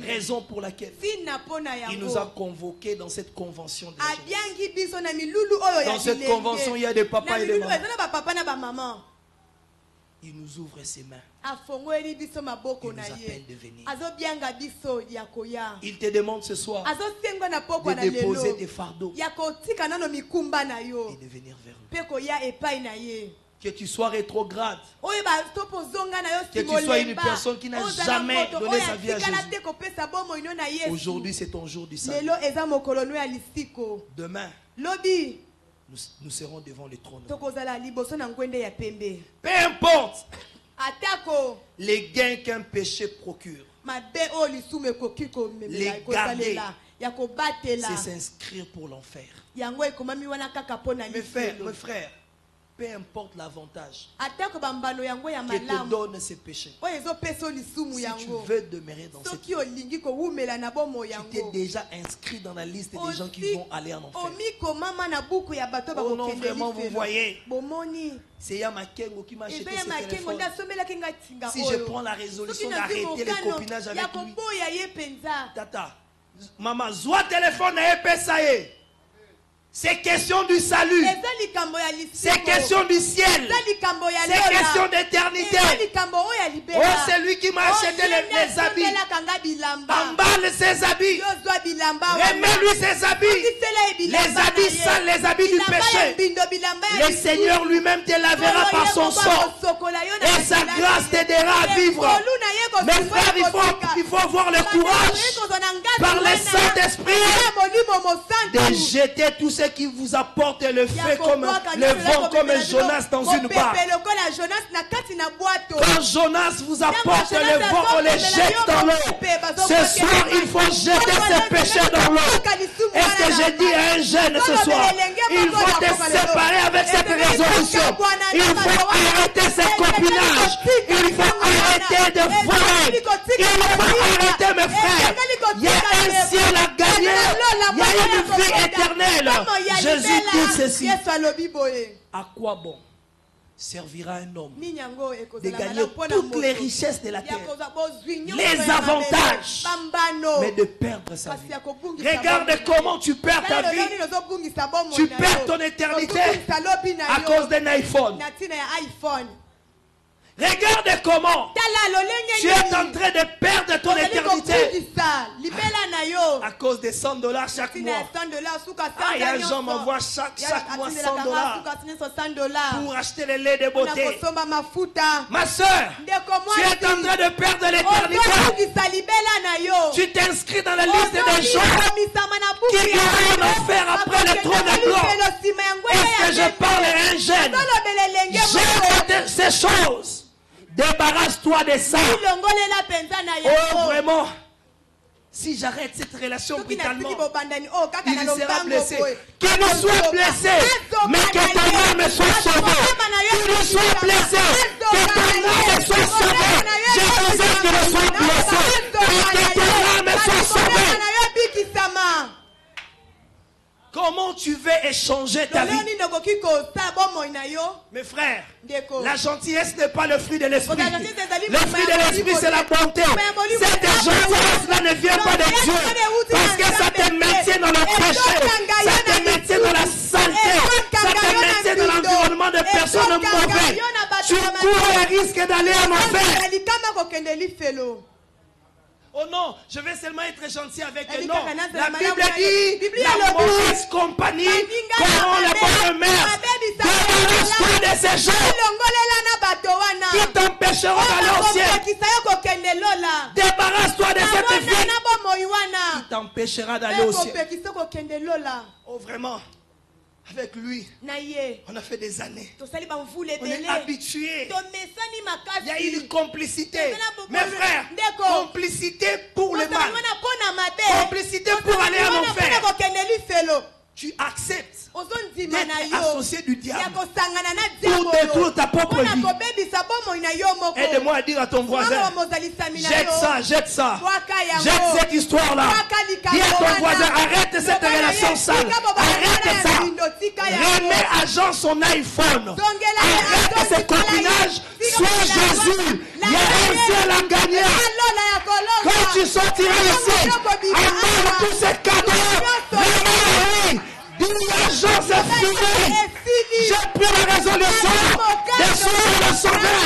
Raison pour laquelle il nous a convoqués dans cette convention de la jeunesse. Dans cette convention, il y a des papas et des mamans. Il nous ouvre ses mains. Il nous appelle de venir. Il te demande ce soir de déposer tes fardeaux et de venir vers lui. Que tu sois rétrograde, que tu sois une personne qui n'a jamais donné sa vie à Jésus. Aujourd'hui, c'est ton jour du salut. Demain, nous serons devant le trône. Peu importe les gains qu'un péché procure, les garder, c'est s'inscrire pour l'enfer. Mes frères, peu importe l'avantage que te donne ces péchés, si tu veux demeurer dans cette vie, tu t'es déjà inscrit dans la liste des gens qui vont aller en enfer. Oh non, vraiment, vous voyez, c'est Yamakengo qui m'a acheté ce téléphone. Si je prends la résolution d'arrêter le copinage avec lui, tata, maman, zoa téléphone et pesaye. C'est question du salut. C'est question du ciel. C'est question d'éternité. Oh, c'est lui qui m'a acheté les habits. Emballe ses habits. Remets-lui ses habits. Les habits sales, les habits du péché. Le Seigneur lui-même te lavera par son sang. Et sa grâce t'aidera à vivre. Mes frères, il faut avoir le courage par le Saint-Esprit de jeter tout ce qui vous apporte le feu comme le vent, comme Jonas dans une barque. Quand Jonas vous apporte le vent, on les jette dans l'eau. Ce soir, il faut jeter ses péchés dans l'eau. Est-ce que j'ai dit à un jeune ce soir, il faut te séparer avec cette résolution. Il faut arrêter ce copinage. Il faut arrêter de voler. Il faut arrêter, mes frères. Il y a un ciel à gagner. Il y a une vie éternelle. Jésus dit ceci. À quoi bon servira un homme de gagner toutes les richesses de la terre, les avantages, mais de perdre sa vie? Regarde comment tu perds ta vie. Tu perds ton éternité à cause d'un iPhone. Regarde comment tu es en train de perdre ton éternité à cause des $100 chaque mois. Ah, et un gens m'envoie chaque mois $100 pour acheter le lait de beauté. Ma soeur, tu es en train de perdre l'éternité. Tu t'inscris dans la liste des gens qui iront en enfer après le trône blanc. Est-ce que je parle à un jeune? Jette ces choses. Débarrasse-toi de ça. Oh, vraiment. Si j'arrête cette relation brutalement, il sera blessé. Qu'il nous soit blessé, mais que ton âme soit sauvée. Qu'il nous soit blessé, que ton âme soit sauvée. Je désire qu'il nous soit blessé, et que ton âme soit sauvée. échanger ta vie. Mes frères, la gentillesse n'est pas le fruit de l'esprit. Le fruit de l'esprit, c'est la bonté. Cette gentillesse-là ne vient pas de Dieu. Parce que ça te maintient dans le péché. Ça te maintient dans la saleté. Ça te maintient dans l'environnement de personnes mauvaises. Tu cours le risque d'aller en enfer. Oh non, je vais seulement être gentil avec eux. Non, la Bible dit, la mauvaise compagnie corrompt la bonne mère. Débarrasse-toi de ces gens qui t'empêcheront d'aller au ciel. Débarrasse-toi de cette vie qui t'empêchera d'aller au ciel. Oh vraiment, avec lui, on a fait des années. On est habitué. Il y a une complicité. Mes frères, complicité pour le mal. Complicité pour aller en enfer. Tu acceptes d'être associé du diable pour détruire ta propre vie. Aide-moi à dire à ton voisin, jette ça, jette ça. Jette cette histoire-là. Dis à ton voisin, arrête cette relation sale. Arrête ça. Remets à Jean son iPhone. Arrête ce copinage. Sois Jésus. Il y a un ciel à gagner. Quand tu sortiras ici, amène tous ces cadeaux. L'argent c'est fini. J'ai pris la résolution de sauver le sauveur.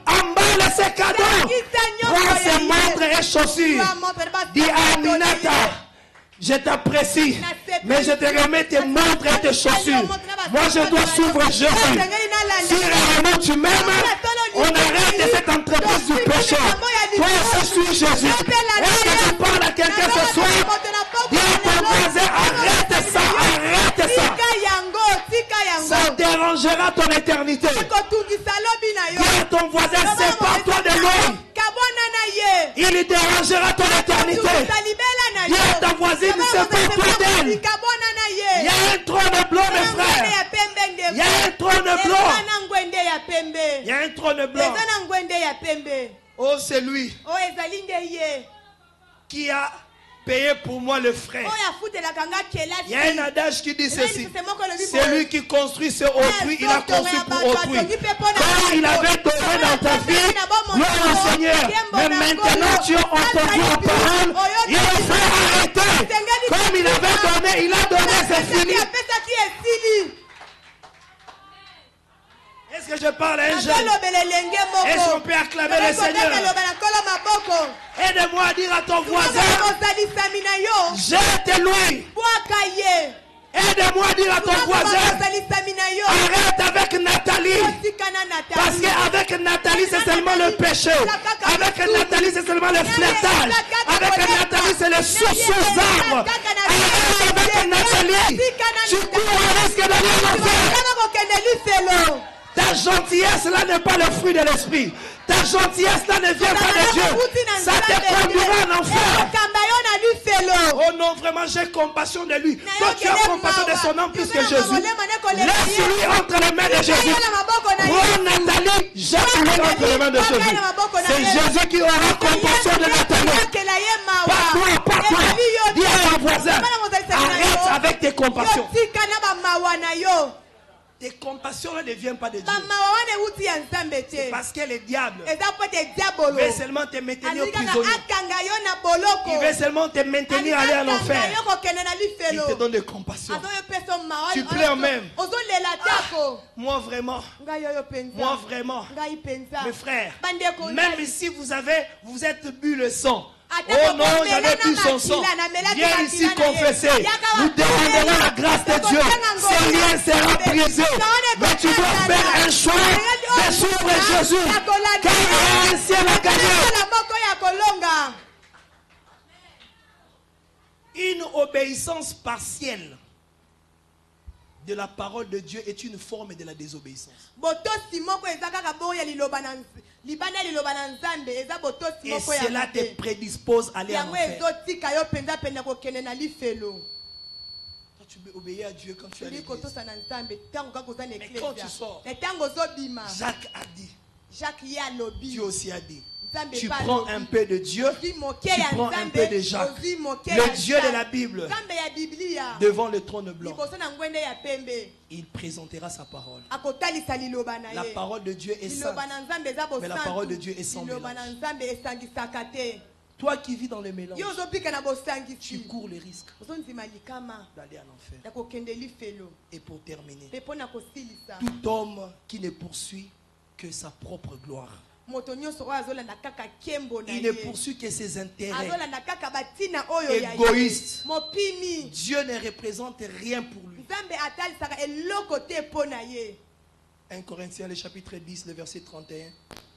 Emballe ces cadeaux. Prends ses montres et chaussures. Dis à Aminata, je t'apprécie, mais je te remets tes montres et tes chaussures. Moi je dois suivre Jésus. Si réellement tu m'aimes, on arrête cette entreprise du péché. Toi aussi suis Jésus. Est-ce que tu parles à quelqu'un ce soir? Dis à ton voisin, arrête ça, arrête ça. Ça dérangera ton éternité. Dis à ton voisin, sépare-toi de lui. Il dérangera ton éternité. Dis à ta voisine, sépare-toi d'elle. Il y a un trône blanc, mes frères. Il y a un trône blanc. Il y a un trône blanc. Oh, c'est lui qui a payé pour moi le frais. Il y a un adage qui dit ceci: celui qui construit sur autrui, il a construit pour autrui. Quand il avait donné dans ta vie, gloire au Seigneur. Mais maintenant tu as entendu la parole, il a fait arrêter. Comme il avait donné, il a donné, c'est fini. Est-ce que je parle à un jeune? Est-ce qu'on peut acclamer le Seigneur? Aide-moi à dire à ton voisin, jette-lui. Aide-moi à dire à ton voisin, arrête avec Nathalie. Parce qu'avec Nathalie, c'est seulement le péché. Avec Nathalie, c'est seulement le flirtage. Avec Nathalie, c'est le sous-arbre. Arrête avec Nathalie. Tu cours au risque d'aller en enfer. Ta gentillesse là n'est pas le fruit de l'esprit. Ta gentillesse là ne vient pas de Dieu. Ça te conduira en enfer. Oh non, vraiment j'ai compassion de lui. Toi tu as compassion de son nom plus que Jésus. Laisse-lui entre les mains de Jésus. Prends Nathalie, jette-lui entre les mains de Jésus. C'est Jésus qui aura compassion de Nathalie. Pas toi, pas toi. Dis à ton voisin, arrête avec tes compassions. Tes compassions ne viennent pas de Dieu. C'est parce que le diable veut seulement te maintenir prisonnier. Il veut seulement te maintenir aller en enfer. Il te donne de compassion. Tu pleures même. Moi vraiment, mes frères, même si vous êtes bu le sang. Oh non, j'avais bu son sang. Viens ici confesser. Nous demanderons la grâce de Dieu. Ce lien sera brisé. Mais tu dois faire un choix de suivre Jésus. Car il y a un ciel à gagner. Une obéissance partielle de la parole de Dieu est une forme de la désobéissance. Et cela te prédispose à aller en enfer. Toi, tu peux obéir à Dieu quand tu es à l'église. Mais quand tu sors, Jacques a dit. Dieu aussi a dit. Tu prends un peu de Dieu, tu prends un peu de Jacques. Le Dieu de la Bible, devant le trône blanc, il présentera sa parole. La parole de Dieu est sainte, mais la parole de Dieu est sans mélange. Toi qui vis dans le mélange, tu cours le risque d'aller en enfer. Et pour terminer, tout homme qui ne poursuit que sa propre gloire, il ne poursuit que ses intérêts égoïstes, Dieu ne représente rien pour lui. 1 Corinthiens, le chapitre 10, le verset 31.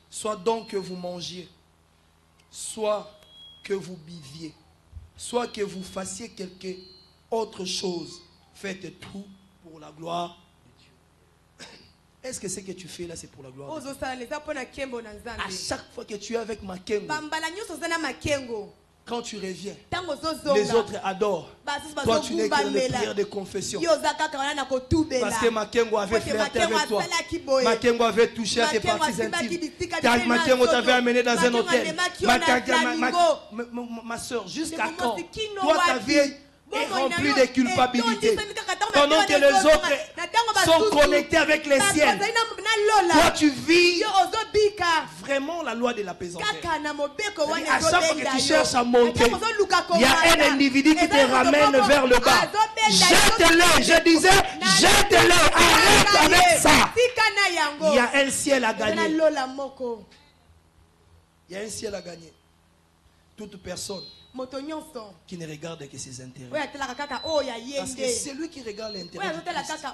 Soit donc que vous mangiez, soit que vous buviez, soit que vous fassiez quelque autre chose, faites tout pour la gloire de Dieu. Est-ce que ce que tu fais là, c'est pour la gloire de Dieu? À chaque fois que tu es avec Makengo, quand tu reviens, les autres adorent. Toi, tu n'es que dans les prières de confession. Parce que Makengo avait flirté avec toi. Makengo avait touché à tes parties intimes. Makengo t'avait amené dans un hôtel. Ma soeur, jusqu'à quand? Toi, ta vie est remplie de culpabilité. Pendant que les autres sont connectés avec les siennes, toi tu vis vraiment la loi de la pesanteur. À chaque fois que tu cherches à monter, il y a un individu qui te ramène vers le bas. Jette-le, je disais, jette-le, arrête avec ça. Il y a un ciel à gagner. Il y a un ciel à gagner. Toute personne qui ne regarde que ses intérêts. Parce que c'est lui qui regarde l'intérêt du Christ.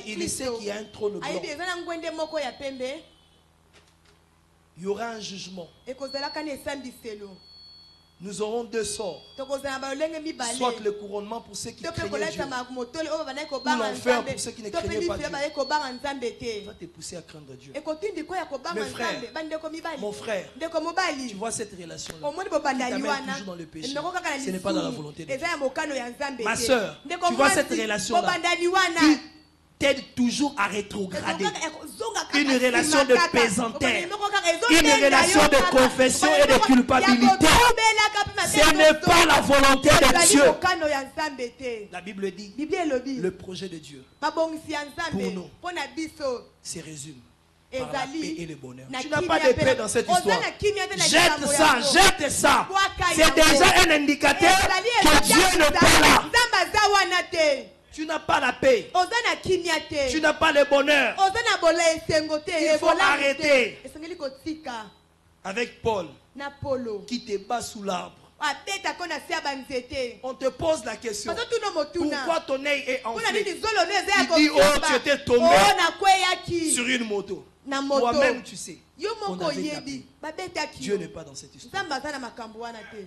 Et il sait qu'il y a un trône blanc. Il y aura un jugement. Nous aurons deux sorts. Soit le couronnement pour ceux qui craignaient Dieu, ou l'enfer pour ceux qui ne craignaient pas Dieu. Va te pousser à craindre Dieu. Mes frères, mon frère, tu vois cette relation-là qui t'amène toujours dans le péché. Ce n'est pas dans la volonté de Dieu. Ma soeur, tu vois cette relation-là qui t'aide toujours à rétrograder. Une relation de pesanteur, une relation de confession et de culpabilité. Ce n'est pas la volonté de Dieu. La Bible dit, le projet de Dieu pour nous se résume par la paix et le bonheur. Tu n'as pas de paix dans cette histoire. Jette ça, jette ça. C'est déjà un indicateur que Dieu n'est pas là. Tu n'as pas la paix. Tu n'as pas le bonheur. Il faut arrêter. Avec Paul qui te bat sous l'arbre. On te pose la question. Pourquoi ton œil est enflé? Il dit, oh, tu étais tombé sur une moto. Toi-même, tu sais. On avait tapé. Dieu n'est pas dans cette histoire.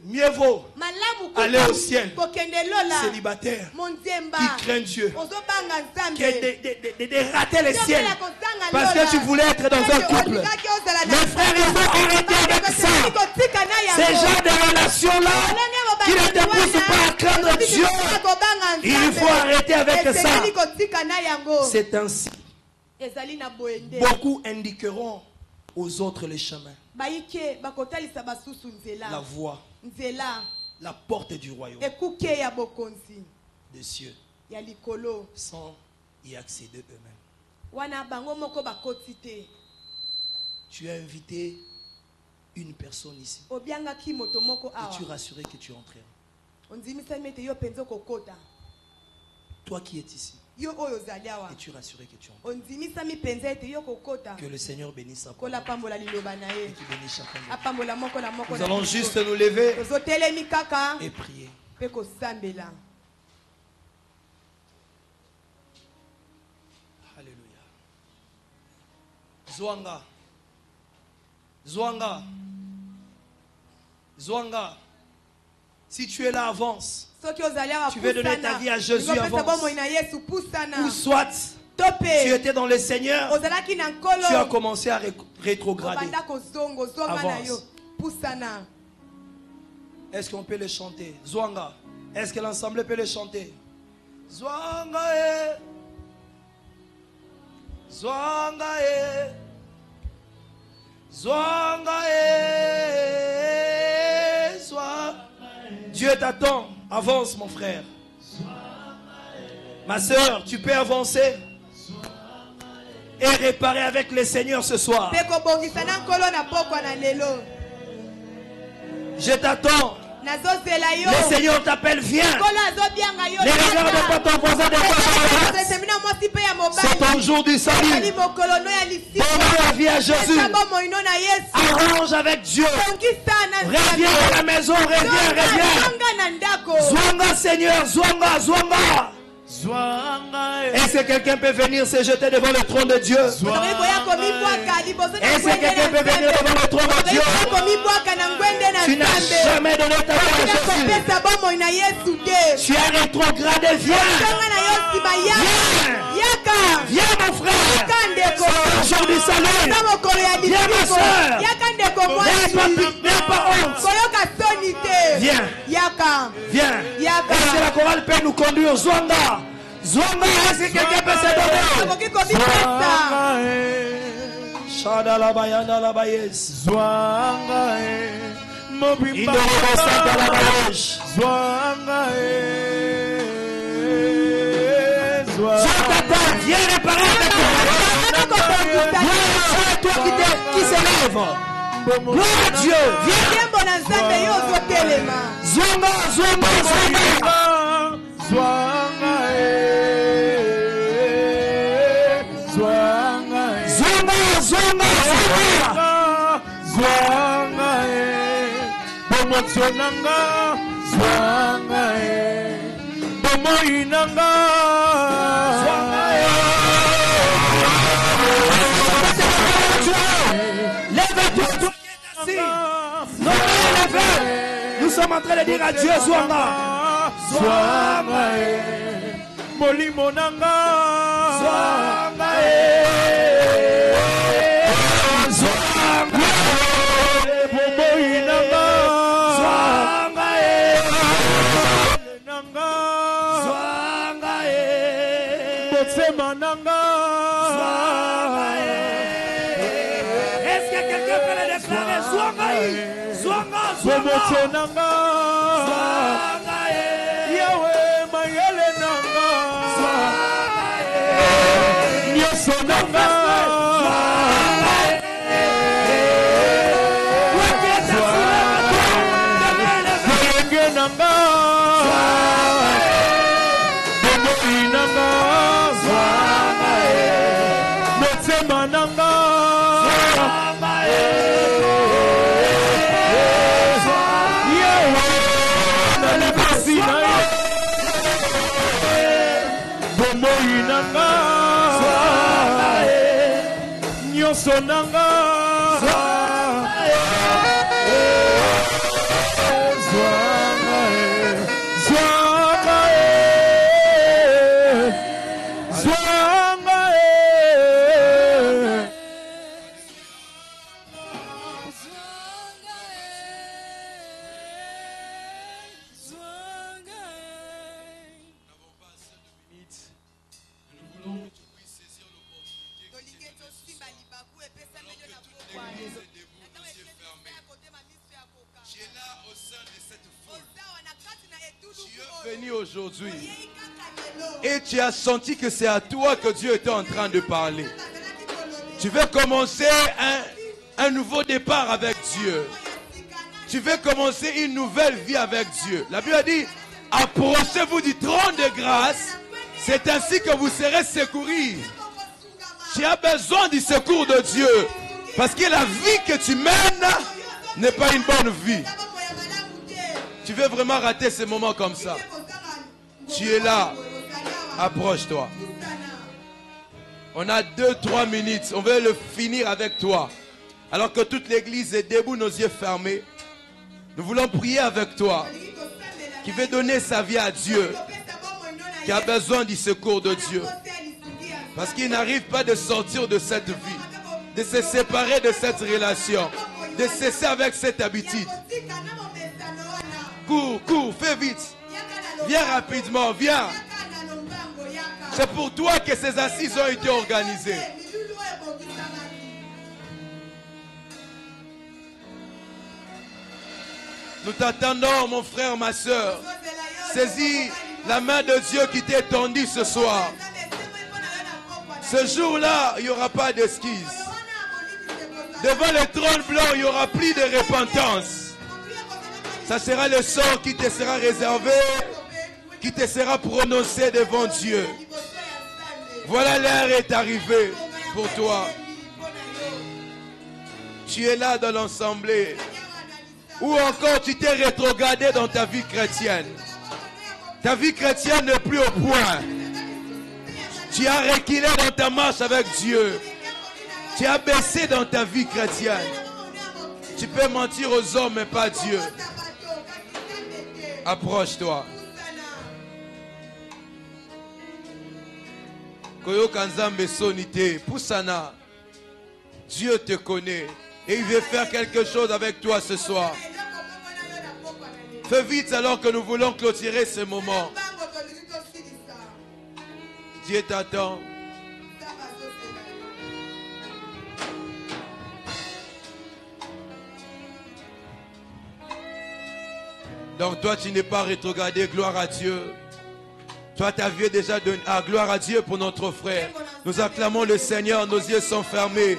Mieux vaut aller au ciel célibataire qui craint Dieu que de rater le ciel parce que tu voulais être dans un couple. Mes frères, il faut arrêter avec ça. Ces genres de relations-là qui ne te poussent pas à craindre Dieu, il faut arrêter avec ça. C'est ainsi. Beaucoup indiqueront aux autres les chemins, la voie, la porte du royaume des cieux, sans y accéder eux-mêmes. Tu as invité une personne ici et tu rassurais que tu entrerais. Toi qui es ici, et tu rassurais que tu entres. Que le Seigneur bénisse sa parole et qu'il bénisse chacun de nous. Nous allons juste nous lever et prier. Alléluia. Zwanga. Zwanga. Zwanga. Si tu es là, avance. Tu veux donner ta vie à Jésus, avance. Ou soit tu étais dans le Seigneur, tu as commencé à rétrograder. Avance. Est-ce qu'on peut le chanter? Zwanga. Est-ce que l'ensemble peut le chanter? Zwanga e. Zwanga e. Zwanga e. Dieu t'attend. Avance, mon frère. Ma soeur, tu peux avancer et réparer avec le Seigneur ce soir. Je t'attends. Le Seigneur t'appelle, viens. Ne regarde pas ton voisin de face. C'est ton jour du salut. Donne la vie à Jésus. Arrange avec Dieu. Reviens à la maison, reviens. Zwanga, Seigneur, zwanga. Est-ce que quelqu'un peut venir se jeter devant le trône de Dieu? Est-ce que quelqu'un peut venir devant le trône de Dieu? Tu n'as jamais donné ta vie à Jésus. Tu as rétrogradé, viens. Viens mon frère. C'est le jour du salut. Viens ma soeur. N'aie pas honte. Viens. Est-ce que la chorale peut nous conduire? Zwanga, est-ce que quelqu'un peut se donner? Shada la bayana la bayes. Zwanga, viens réparer avec toi. Toi qui s'élève. Gloire à Dieu. Viens. Zwanga. Nous sommes en train de dire à Dieu, Zwanga. Molimonanga. Est-ce que quelqu'un peut le déclarer? Zwanga. Yahweh mayele nanga. Nyosonanga. Sonanga aujourd'hui et tu as senti que c'est à toi que Dieu était en train de parler. Tu veux commencer un nouveau départ avec Dieu. Tu veux commencer une nouvelle vie avec Dieu. La Bible a dit, approchez-vous du trône de grâce. C'est ainsi que vous serez secourus. Tu as besoin du secours de Dieu. Parce que la vie que tu mènes n'est pas une bonne vie. Tu veux vraiment rater ces moments comme ça. Tu es là. Approche-toi. On a 2-3 minutes. On veut le finir avec toi. Alors que toute l'église est debout, nos yeux fermés. Nous voulons prier avec toi. Qui veut donner sa vie à Dieu. Qui a besoin du secours de Dieu. Parce qu'il n'arrive pas de sortir de cette vie. De se séparer de cette relation. De cesser avec cette habitude. Cours, fais vite. Viens rapidement, viens. C'est pour toi que ces assises ont été organisées. Nous t'attendons, mon frère, ma soeur. Saisis la main de Dieu qui t'est tendue ce soir. Ce jour-là, il n'y aura pas d'esquisse. Devant le trône blanc, il n'y aura plus de repentance. Ça sera le sort qui te sera réservé, qui te sera prononcé devant Dieu. Voilà, l'heure est arrivée pour toi. Tu es là dans l'assemblée. Ou encore tu t'es rétrogradé dans ta vie chrétienne. Ta vie chrétienne n'est plus au point. Tu as reculé dans ta marche avec Dieu. Tu as baissé dans ta vie chrétienne. Tu peux mentir aux hommes mais pas Dieu. Approche-toi. Koyoka Nzambe sonité, Poussana. Dieu te connaît et il veut faire quelque chose avec toi ce soir. Fais vite alors que nous voulons clôturer ce moment. Dieu t'attend. Donc toi tu n'es pas rétrogradé, gloire à Dieu. Toi ta vie est déjà donnée. Ah, gloire à Dieu pour notre frère. Nous acclamons le Seigneur, nos yeux sont fermés.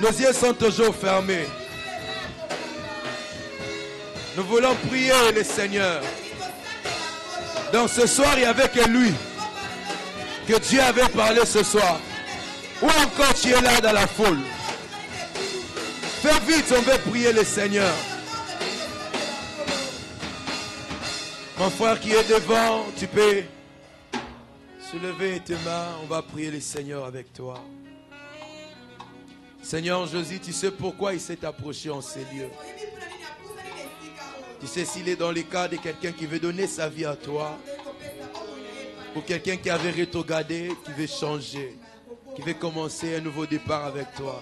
Nos yeux sont toujours fermés. Nous voulons prier le Seigneur. Donc ce soir, il n'y avait que lui que Dieu avait parlé ce soir. Ou encore tu es là dans la foule. Fais vite, on veut prier le Seigneur. Mon frère qui est devant, tu peux soulever tes mains. On va prier le Seigneur avec toi. Seigneur Jésus, tu sais pourquoi il s'est approché en ces lieux. Tu sais s'il est dans le cas de quelqu'un qui veut donner sa vie à toi. Ou quelqu'un qui avait rétrogradé, qui veut changer. Qui veut commencer un nouveau départ avec toi.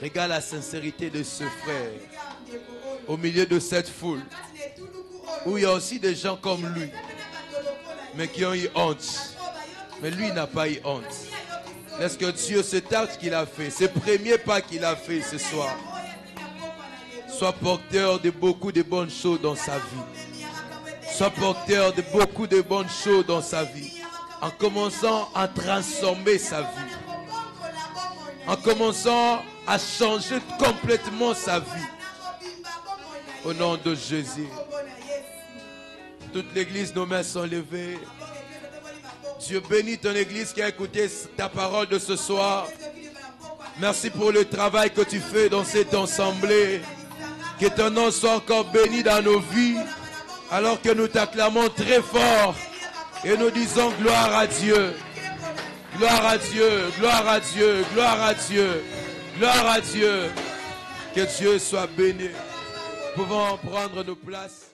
Regarde la sincérité de ce frère. Au milieu de cette foule. Où il y a aussi des gens comme lui. Mais qui ont eu honte. Mais lui n'a pas eu honte. Est-ce que Dieu, cet acte qu'il a fait, ce premier pas qu'il a fait ce soir, soit porteur de beaucoup de bonnes choses dans sa vie. Soit porteur de beaucoup de bonnes choses dans sa vie. En commençant à transformer sa vie. En commençant à changer complètement sa vie. Au nom de Jésus. Toute l'église, nos mains sont levées. Dieu bénit ton église qui a écouté ta parole de ce soir. Merci pour le travail que tu fais dans cette assemblée. Que ton nom soit encore béni dans nos vies. Alors que nous t'acclamons très fort. Et nous disons gloire à Dieu. Gloire à Dieu. Gloire à Dieu. Gloire à Dieu. Gloire à Dieu. Que Dieu soit béni. Nous pouvons prendre nos places.